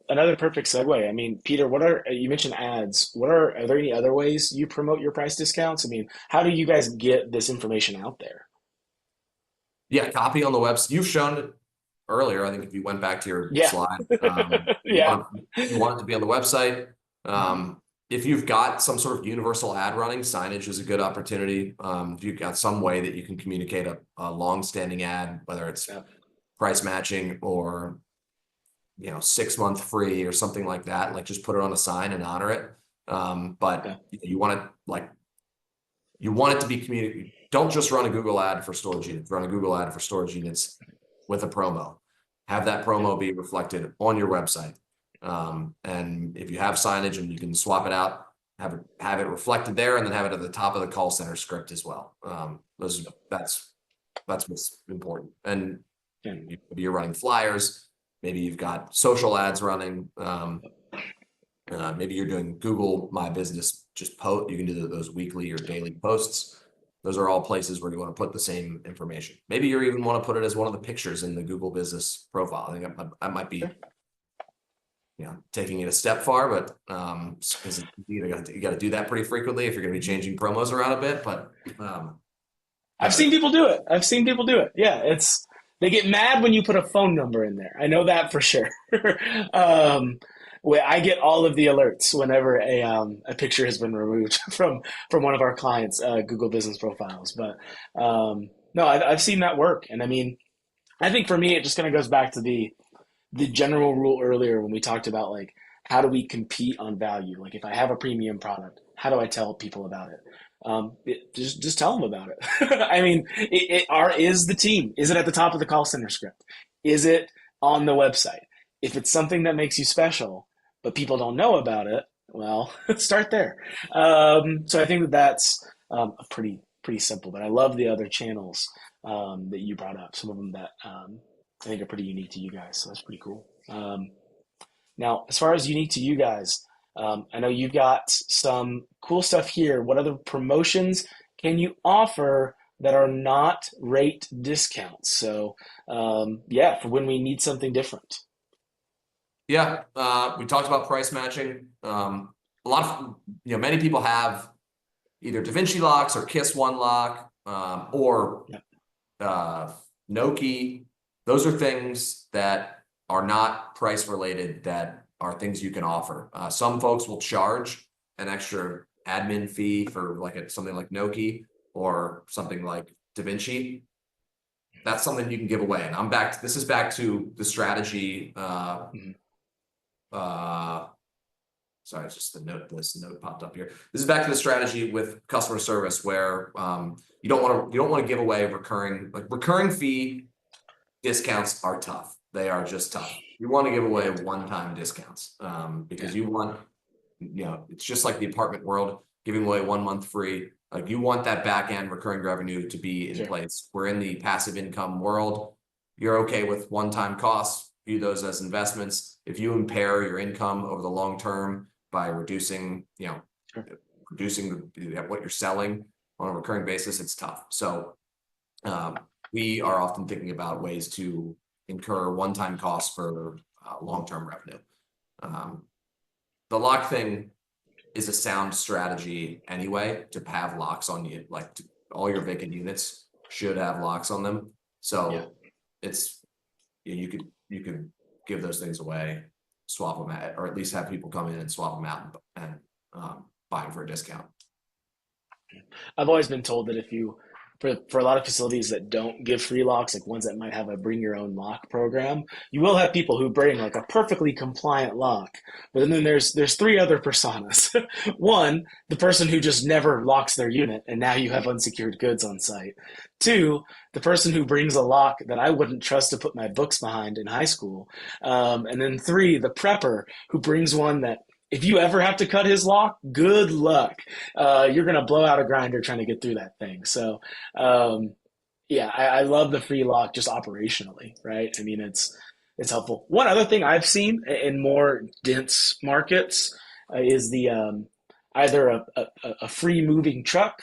Another perfect segue. I mean, Peter, you mentioned ads. Are there any other ways you promote your price discounts? I mean, how do you guys get this information out there? Yeah, copy on the website. You've shown it earlier. I think if you went back to your Yeah. slide, Yeah. you want it to be on the website. If you've got some sort of universal ad running, signage is a good opportunity. If you've got some way that you can communicate a long-standing ad, whether it's Yeah. price matching or 6-month free or something like that, like just put it on a sign and honor it. But Yeah. you want it to be communicated. Don't just run a Google ad for storage units. Run a Google ad for storage units with a promo. Have that Yeah. promo be reflected on your website. And if you have signage and you can swap it out, have it reflected there, and then have it at the top of the call center script as well. That's what's important. And Yeah. maybe you're running flyers. Maybe you've got social ads running. Maybe you're doing Google My Business, just post. You can do those weekly or daily posts. Those are all places where you want to put the same information. Maybe you even want to put it as one of the pictures in the Google Business profile. I think I might be, taking it a step far, but because you got to do that pretty frequently if you're going to be changing promos around a bit. But I've seen people do it. I've seen people do it. Yeah, they get mad when you put a phone number in there. I know that for sure. um, I get all of the alerts whenever a picture has been removed from one of our clients' Google Business profiles. But no, I've seen that work, and I mean, I think for me, it just kind of goes back to the general rule earlier when we talked about like how do we compete on value. Like if I have a premium product, how do I tell people about it? Just tell them about it. I mean, is the team? Is it at the top of the call center script? Is it on the website? If it's something that makes you special, but people don't know about it, well, start there. So I think that's a pretty simple. But I love the other channels that you brought up. Some of them that I think are pretty unique to you guys. So that's pretty cool. Now, as far as unique to you guys, I know you've got some cool stuff here. What other promotions can you offer that are not rate discounts? So, yeah, for when we need something different. Yeah, we talked about price matching. A lot of, many people have either DaVinci locks or Kiss One lock, or Yep. no key. Those are things that are not price related, that are things you can offer. Some folks will charge an extra admin fee for like something like Noki or something like DaVinci. That's something you can give away. And this is back to the strategy. Mhm. Sorry, it's just this note popped up here. This is back to the strategy with customer service where you don't want to give away recurring fee discounts are tough. They are just tough. You want to give away one-time discounts because Yeah. you want, it's just like the apartment world, giving away 1 month free. Like you want that back end recurring revenue to be in Sure. place. We're in the passive income world. You're okay with one-time costs, view those as investments. If you impair your income over the long term by reducing, Sure. reducing what you're selling on a recurring basis, it's tough. So we are often thinking about ways to incur one-time costs for long-term revenue. The lock thing is a sound strategy anyway, to have locks on you. All your vacant units should have locks on them. Yeah. So it's, you could give those things away, swap them out, or at least have people come in and swap them out and buy them for a discount. I've always been told that if you, for a lot of facilities that don't give free locks, like ones that might have a bring your own lock program, you will have people who bring like a perfectly compliant lock. But then there's three other personas. One, the person who just never locks their unit, and now you have unsecured goods on site. Two, the person who brings a lock that I wouldn't trust to put my books behind in high school. And then three, the prepper who brings one that if you ever have to cut his lock, good luck. You're going to blow out a grinder trying to get through that thing. So, um, yeah, I love the free lock just operationally, right? I mean, it's helpful. One other thing I've seen in more dense markets is the either a free moving truck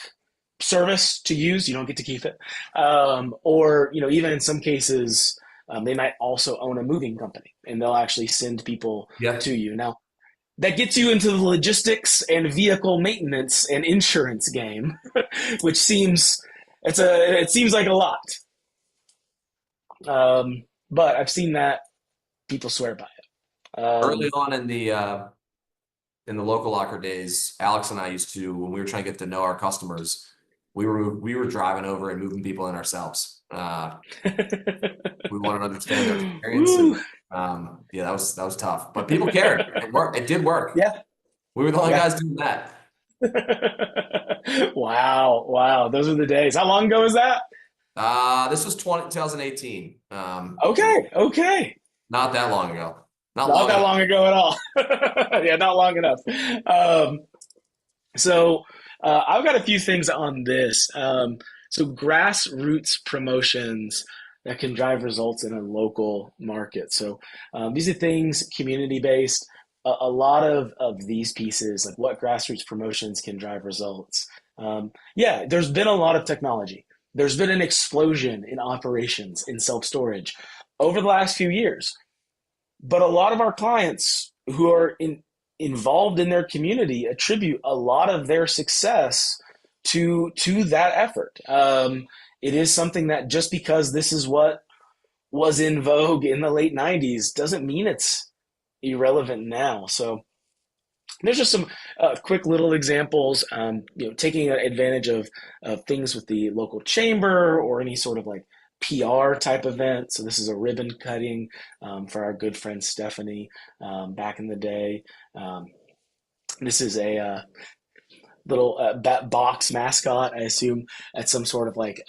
service to use. You don't get to keep it, or even in some cases. They might also own a moving company and they'll actually send people Yeah. to you. Now, that gets you into the logistics and vehicle maintenance and insurance game, which it seems like a lot. But I've seen that people swear by it. Early on in the local locker days, Alex and I used to, when we were trying to get to know our customers, we were driving over and moving people in ourselves. We wanted to understand their experience, and Woo. yeah, that was tough. But people cared. It worked. It did work. Yeah, We were the only yeah. guys doing that. Wow, wow. Those are the days. How long ago was that? This was 2018. Okay, okay. Not that long ago. Not Not long that enough. long ago at all. Yeah, not long enough. Um, So I've got a few things on this. So grassroots promotions that can drive results in a local market. So these are things community based. a lot of these pieces, like what grassroots promotions can drive results. Yeah, there's been a lot of technology. There's been an explosion in operations in self storage over the last few years. But a lot of our clients who are involved in their community attribute a lot of their success to that effort. It is something that just because this is what was in vogue in the late 90s doesn't mean it's irrelevant now. So there's just some quick little examples, taking advantage of things with the local chamber or any sort of like PR type event. So this is a ribbon cutting for our good friend Stephanie back in the day. Um, this is a little box mascot, I assume, at some sort of like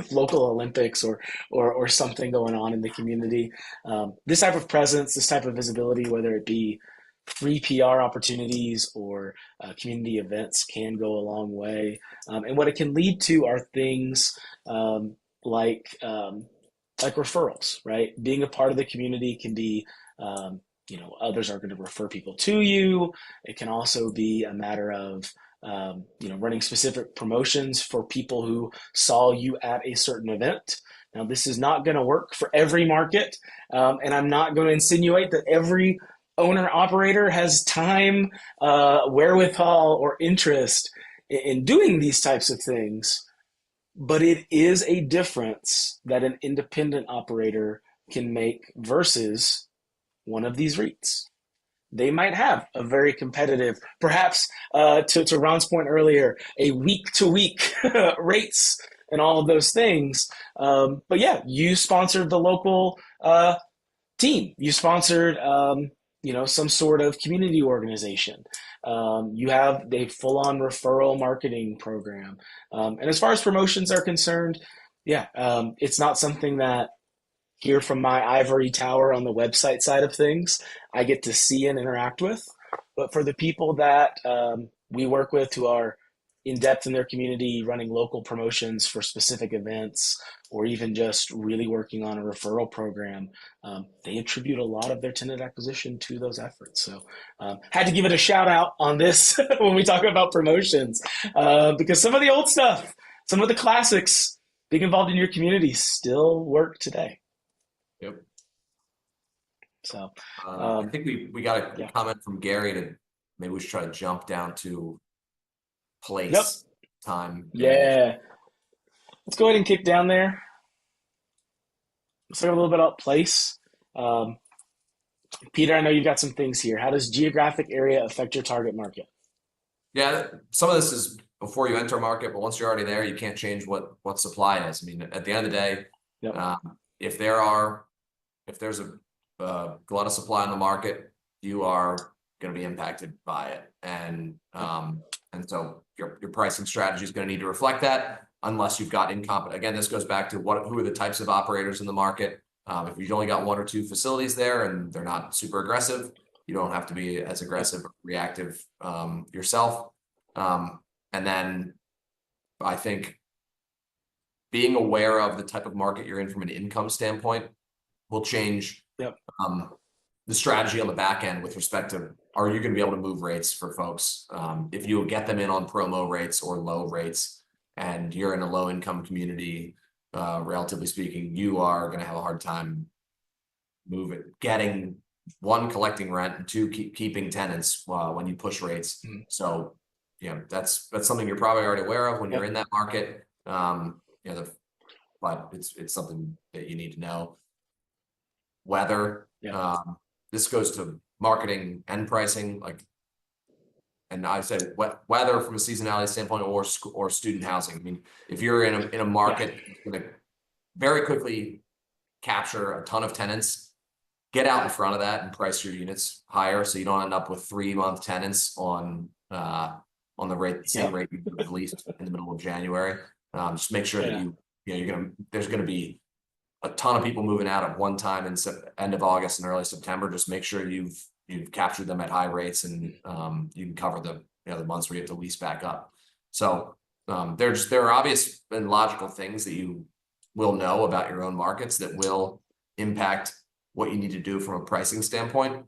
local Olympics or something going on in the community. This type of presence, this type of visibility, whether it be free PR opportunities or community events, can go a long way. And what it can lead to are things um, like like referrals, right? Being a part of the community can be others are going to refer people to you. It can also be a matter of running specific promotions for people who saw you at a certain event. Now, this is not going to work for every market, and I'm not going to insinuate that every owner operator has time, wherewithal, or interest in doing these types of things. But it is a difference that an independent operator can make versus one of these REITs. They might have a very competitive, perhaps to Ron's point earlier, a week to week rates and all of those things. But yeah, you sponsored the local team. You sponsored, some sort of community organization. You have a full on referral marketing program. And as far as promotions are concerned, yeah, it's not something that here from my ivory tower on the website side of things, I get to see and interact with. But for the people that we work with who are in depth in their community, running local promotions for specific events, or even just really working on a referral program, they attribute a lot of their tenant acquisition to those efforts. So, had to give it a shout out on this when we talk about promotions, because some of the old stuff, some of the classics, being involved in your community still work today. Yep. So, I think we got a yeah. comment from Gary to maybe we should try to jump down to Yep. place, time, day. Yeah. Let's go ahead and kick down there. Let's talk a little bit about place. Um, Peter, I know you've got some things here. How does geographic area affect your target market? Yeah, some of this is before you enter a market, but once you're already there, you can't change what supply is. I mean, at the end of the day, Yep. if there's a glut of supply in the market, you are going to be impacted by it, and so your pricing strategy is going to need to reflect that, unless you've got incompetent. Again, this goes back to who are the types of operators in the market. If you've only got one or two facilities there and they're not super aggressive, you don't have to be as aggressive or reactive yourself. And then I think being aware of the type of market you're in from an income standpoint will change Yep. the strategy on the back end with respect to, are you going to be able to move rates for folks? If you get them in on promo rates or low rates and you're in a low income community, relatively speaking, you are going to have a hard time getting one, collecting rent, and two, keeping tenants when you push rates. Mhm. So, that's something you're probably already aware of when you're Yep. in that market. But it's something that you need to know. Weather. Yeah. This goes to marketing and pricing, and I said weather from a seasonality standpoint, or student housing. I mean, if you're in a market that's going to very quickly capture a ton of tenants, get out in front of that and price your units higher, so you don't end up with 3-month tenants on the same rate you would have leased in the middle of January. Just make sure that there's going to be a ton of people moving out at one time in end of August and early September. Just make sure you've captured them at high rates, and you can cover the months where you have to lease back up. So there are obvious and logical things that you will know about your own markets that will impact what you need to do from a pricing standpoint.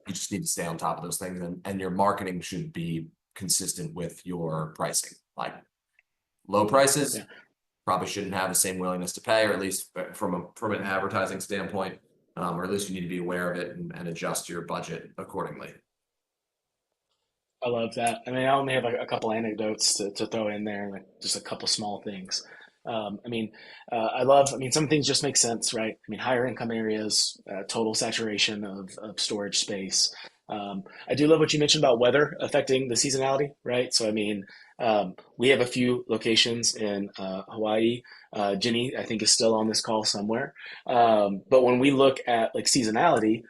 You just need to stay on top of those things, and your marketing should be consistent with your pricing. Like low prices Yeah. probably shouldn't have the same willingness to pay, or at least from an advertising standpoint, or at least you need to be aware of it and adjust your budget accordingly. I love that. I mean, I only have a couple anecdotes to throw in there, like just a couple small things. I mean, I mean, some things just make sense, right? I mean, higher income areas, total saturation of storage space. I do love what you mentioned about weather affecting the seasonality, right? So, I mean, we have a few locations in Hawaii. Jenny, I think, is still on this call somewhere. But when we look at like seasonality,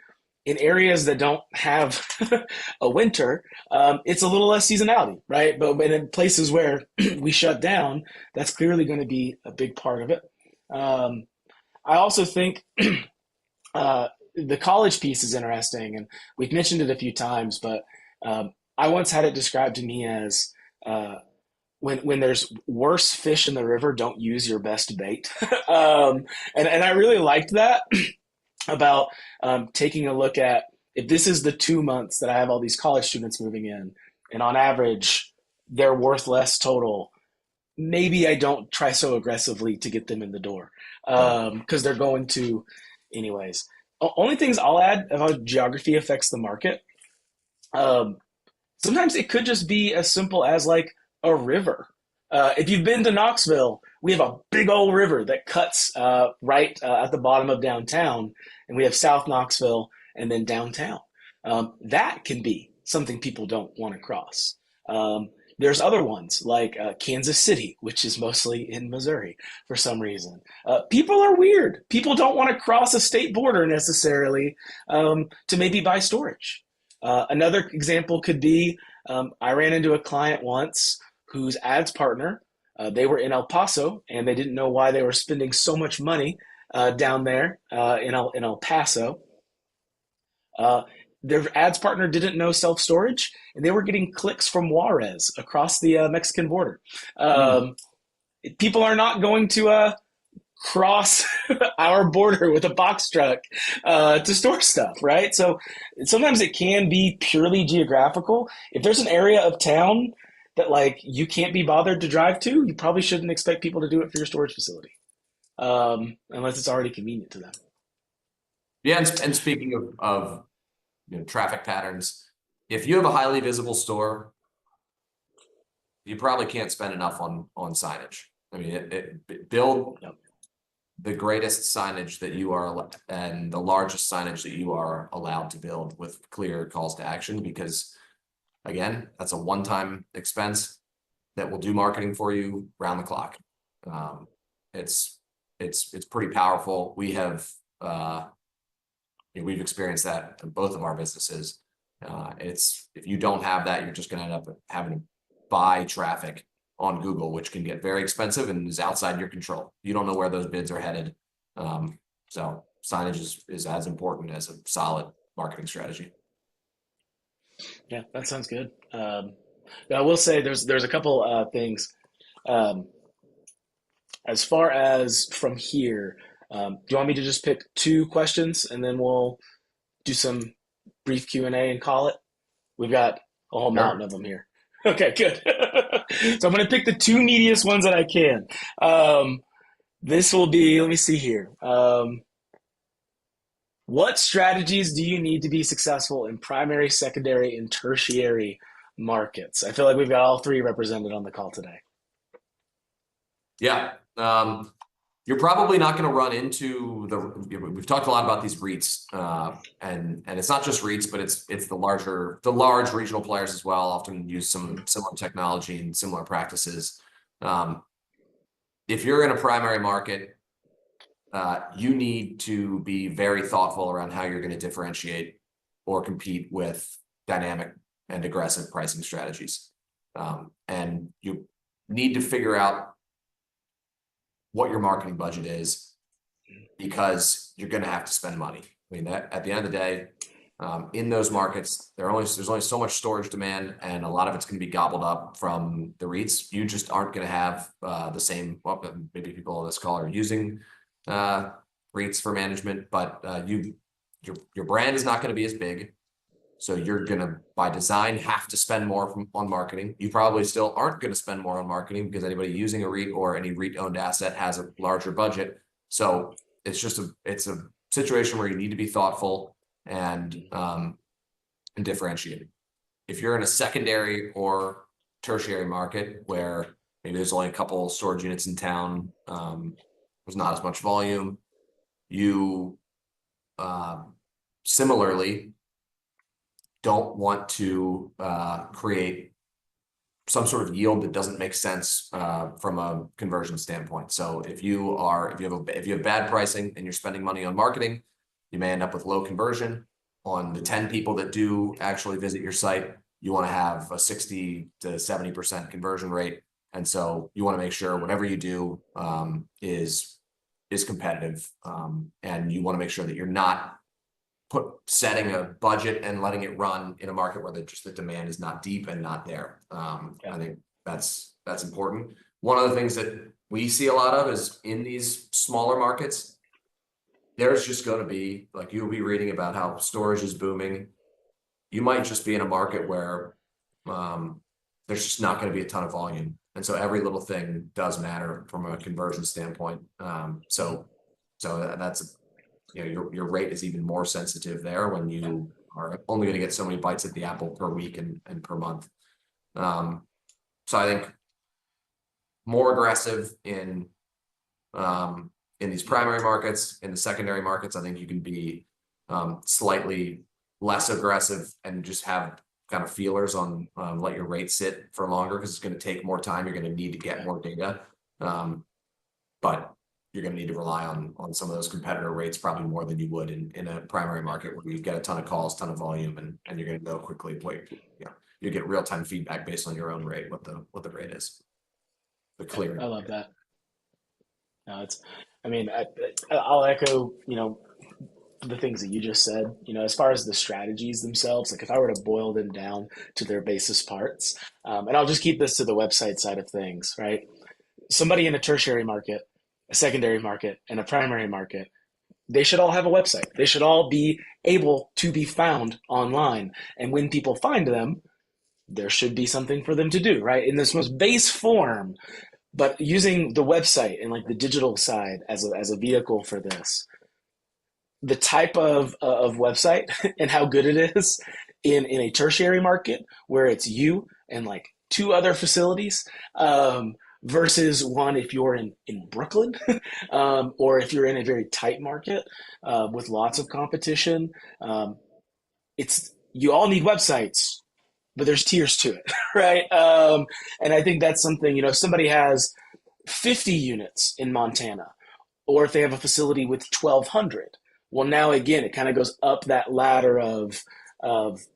in areas that don't have a winter, it's a little less seasonality, right? But in places where we shut down, that's clearly going to be a big part of it. Um, I also think the college piece is interesting, and we've mentioned it a few times, but I once had it described to me as when there's worse fish in the river, don't use your best bait. And I really liked that about taking a look at if this is the 2 months that I have all these college students moving in, and on average, they're worth less total. Maybe I don't try so aggressively to get them in the door because they're going to, anyways. Only things I'll add about geography affects the market. Um, Sometimes it could just be as simple as like a river. If you've been to Knoxville, we have a big old river that cuts right at the bottom of downtown, and we have South Knoxville and then downtown. That can be something people don't want to cross. There's other ones like Kansas City, which is mostly in Missouri for some reason. People are weird. People don't want to cross a state border necessarily to maybe buy storage. Another example could be I ran into a client once whose ads partner, they were in El Paso and they didn't know why they were spending so much money down there in El Paso. Uh, their ads partner didn't know self storage, and they were getting clicks from Juarez across the Mexican border. Mm. Um, People are not going to cross our border with a box truck to store stuff, right? So sometimes it can be purely geographical. If there's an area of town that like you can't be bothered to drive to, you probably shouldn't expect people to do it for your storage facility, unless it's already convenient to them. Yeah, and speaking of traffic patterns, if you have a highly visible store, you probably can't spend enough on signage. I mean, build Yep. the greatest signage that you are and the largest signage that you are allowed to build with clear calls to action, because again, that's a one-time expense that will do marketing for you round the clock. Um, it's it's pretty powerful. We've experienced that in both of our businesses. It's if you don't have that, you're just going to end up having to buy traffic on Google, which can get very expensive and is outside your control. You don't know where those bids are headed. So signage is as important as a solid marketing strategy. Yeah, that sounds good. I will say there's a couple things. Um, as far as from here, do you want me to just pick two questions and then we'll do some brief Q&A and call it? We've got a whole mountain Sure. of them here. Okay, good. So I'm going to pick the two meatiest ones that I can. This will be, let me see here. What strategies do you need to be successful in primary, secondary, and tertiary markets? I feel like we've got all three represented on the call today. Yeah. You're probably not going to run into we've talked a lot about these REITs, and it's not just REITs, but it's the large regional players as well, often use some similar technology and similar practices. If you're in a primary market, you need to be very thoughtful around how you're going to differentiate or compete with dynamic and aggressive pricing strategies. And you need to figure out what your marketing budget is, because you're going to have to spend money. I mean, that at the end of the day, in those markets, there's only so much storage demand, and a lot of it's going to be gobbled up from the REITs. You just aren't going to have the same. Well, maybe people on this call are using REITs for management, but your brand is not going to be as big. So you're going to, by design, have to spend more on marketing. You probably still aren't going to spend more on marketing because anybody using a REIT or any REIT owned asset has a larger budget. So it's a situation where you need to be thoughtful and differentiated. If you're in a secondary or tertiary market where maybe there's only a couple storage units in town, there's not as much volume, you similarly don't want to create some sort of yield that doesn't make sense from a conversion standpoint. So if you have bad pricing and you're spending money on marketing, you may end up with low conversion. On the 10 people that do actually visit your site, you want to have a 60 to 70% conversion rate. And so you want to make sure whatever you do is competitive. And you want to make sure that you're not setting a budget and letting it run in a market where the demand is not deep and not there. I think that's important. One of the things that we see a lot of is in these smaller markets, there's just going to be, like, you'll be reading about how storage is booming. You might just be in a market where there's just not going to be a ton of volume. And so every little thing does matter from a conversion standpoint. So that's, your rate is even more sensitive there when you are only going to get so many bites at the apple per week and per month. So I think more aggressive in these primary markets. In the secondary markets, I think you can be slightly less aggressive and just have kind of feelers on let your rate sit for longer, because it's going to take more time. You're going to need to get more data, but you're going to need to rely on some of those competitor rates probably more than you would in a primary market where you get a ton of calls, ton of volume, and you're going to go quickly. You get real-time feedback based on your own rate, what the rate is. The clear. I love that. No, I'll echo, the things that you just said, as far as the strategies themselves, like if I were to boil them down to their basis parts, and I'll just keep this to the website side of things, right? Somebody in a tertiary market, a secondary market, and a primary market, they should all have a website. They should all be able to be found online. And when people find them, there should be something for them to do, right? In this most base form, but using the website and like the digital side as a vehicle for this, the type of website and how good it is in a tertiary market where it's you and like two other facilities, versus one if you're in Brooklyn, or if you're in a very tight market with lots of competition. You all need websites, but there's tiers to it, right? And I think that's something, if somebody has 50 units in Montana, or if they have a facility with 1,200, well, now again, it kind of goes up that ladder of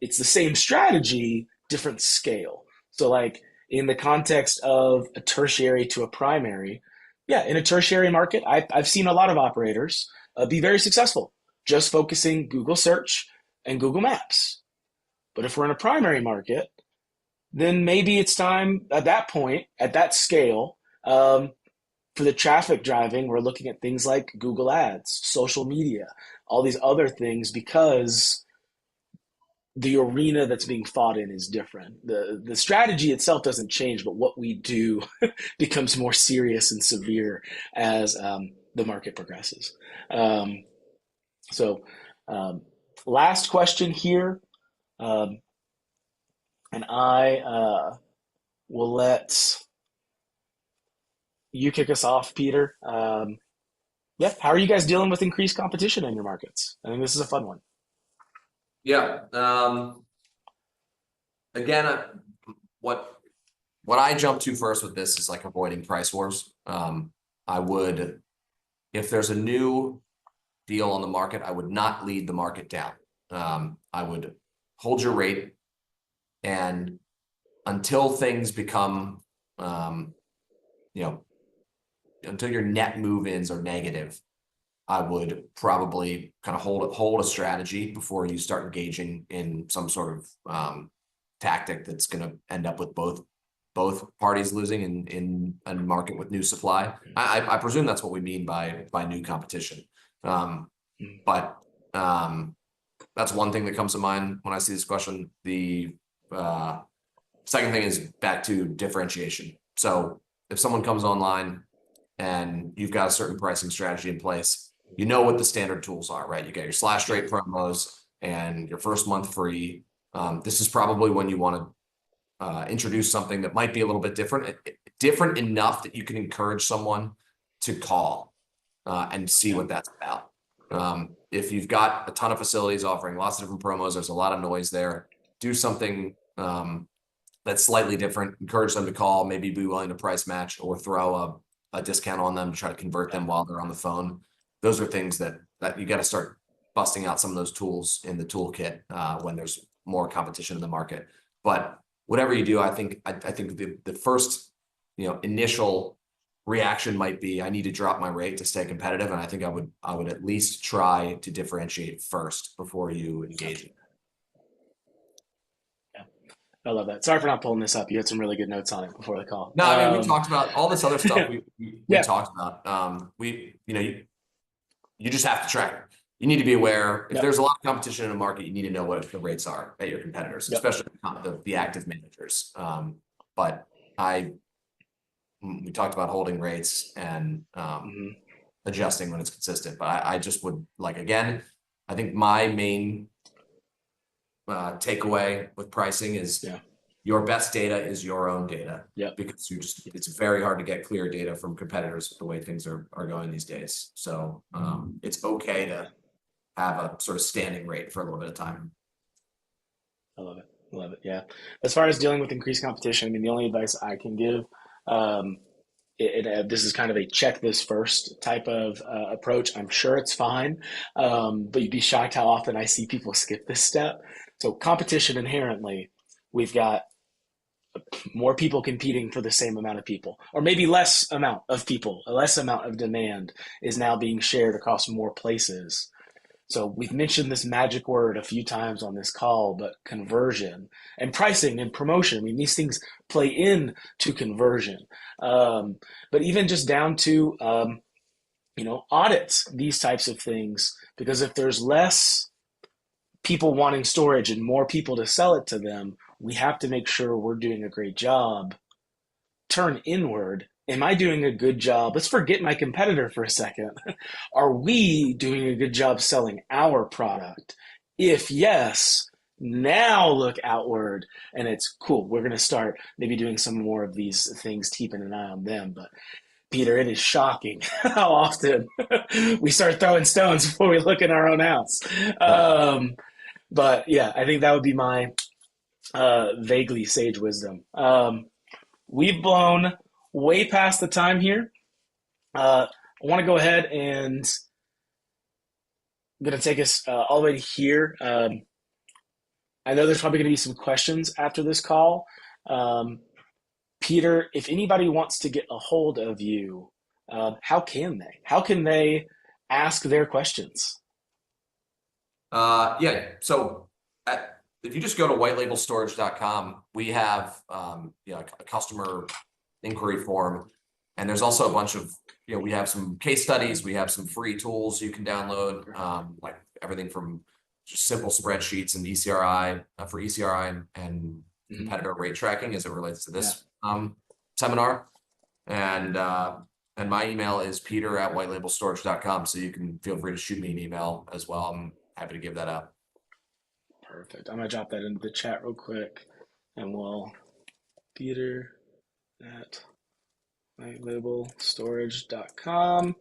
it's the same strategy, different scale. So like in the context of a tertiary to a primary, yeah, in a tertiary market, I've seen a lot of operators be very successful just focusing Google search and Google Maps. But if we're in a primary market, then maybe it's time at that point, at that scale, for the traffic driving, we're looking at things like Google Ads, social media, all these other things, because the arena that's being fought in is different. The strategy itself doesn't change, but what we do becomes more serious and severe as the market progresses. So, last question here, and I will let you kick us off, Peter. Yeah, how are you guys dealing with increased competition in your markets? I think this is a fun one. Yeah. Again, what I jump to first with this is like avoiding price wars. I would, if there's a new deal on the market, I would not lead the market down. I would hold your rate, and until things become, until your net move-ins are negative, I would probably kind of hold a strategy before you start engaging in some sort of tactic that's going to end up with both parties losing in a market with new supply. I presume that's what we mean by new competition. But that's one thing that comes to mind when I see this question. The second thing is back to differentiation. So if someone comes online and you've got a certain pricing strategy in place, you know what the standard tools are, right? You get your slash rate promos and your first month free. This is probably when you want to introduce something that might be a little bit different enough that you can encourage someone to call and see what that's about. If you've got a ton of facilities offering lots of different promos, there's a lot of noise there. Do something that's slightly different. Encourage them to call, maybe be willing to price match or throw a discount on them to try to convert them while they're on the phone. Those are things that you got to start busting out some of those tools in the toolkit when there's more competition in the market. But whatever you do, I think the first initial reaction might be, I need to drop my rate to stay competitive, and I think I would at least try to differentiate first before you engage in it. I love that. Sorry for not pulling this up. You had some really good notes on it before the call. No, I mean, we talked about all this other stuff we talked about. You just have to track it. You need to be aware if there's a lot of competition in the market, you need to know what the rates are at your competitors, especially the active managers. But we talked about holding rates and adjusting when it's consistent. But I just would again, I think my main takeaway with pricing is your best data is your own data. Because it's very hard to get clear data from competitors with the way things are going these days. So it's okay to have a sort of standing rate for a little bit of time. I love it. I love it. Yeah. As far as dealing with increased competition, I mean, the only advice I can give, this is kind of a check this first type of approach. I'm sure it's fine, but you'd be shocked how often I see people skip this step. So competition inherently, we've got more people competing for the same amount of people, or maybe less amount of people, a less amount of demand is now being shared across more places. So we've mentioned this magic word a few times on this call, but conversion and pricing and promotion, I mean, these things play in to conversion. But even just down to, audits, these types of things, because if there's less people wanting storage and more people to sell it to them, we have to make sure we're doing a great job. Turn inward. Am I doing a good job? Let's forget my competitor for a second. Are we doing a good job selling our product? If yes, now look outward and it's cool. We're going to start maybe doing some more of these things, keeping an eye on them. But Peter, it is shocking how often we start throwing stones before we look in our own house. But yeah, I think that would be my vaguely sage wisdom. We've blown way past the time here. I want to go ahead and I'm going to take us all the way to here. I know there's probably going to be some questions after this call. Peter, if anybody wants to get a hold of you, how can they? How can they ask their questions? So if you just go to whitelabelstorage.com, we have a customer inquiry form, and there's also a bunch of we have some case studies, we have some free tools you can download, like everything from just simple spreadsheets and ECRI for ECRI and competitor rate tracking as it relates to this seminar. And my email is peter@whitelabelstorage.com, so you can feel free to shoot me an email as well. I'm happy to give that out. Perfect. I'm gonna drop that into the chat real quick, and we'll Peter@whitelabelstorage.com.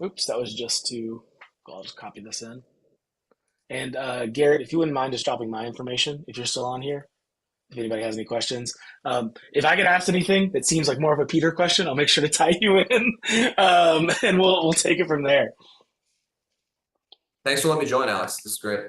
Oops, that was just I'll just copy this in. And Garrett, if you wouldn't mind just dropping my information, if you're still on here, if anybody has any questions. If I get asked anything that seems like more of a Peter question, I'll make sure to tie you in, and we'll take it from there. Thanks for letting me join, Alex. This is great.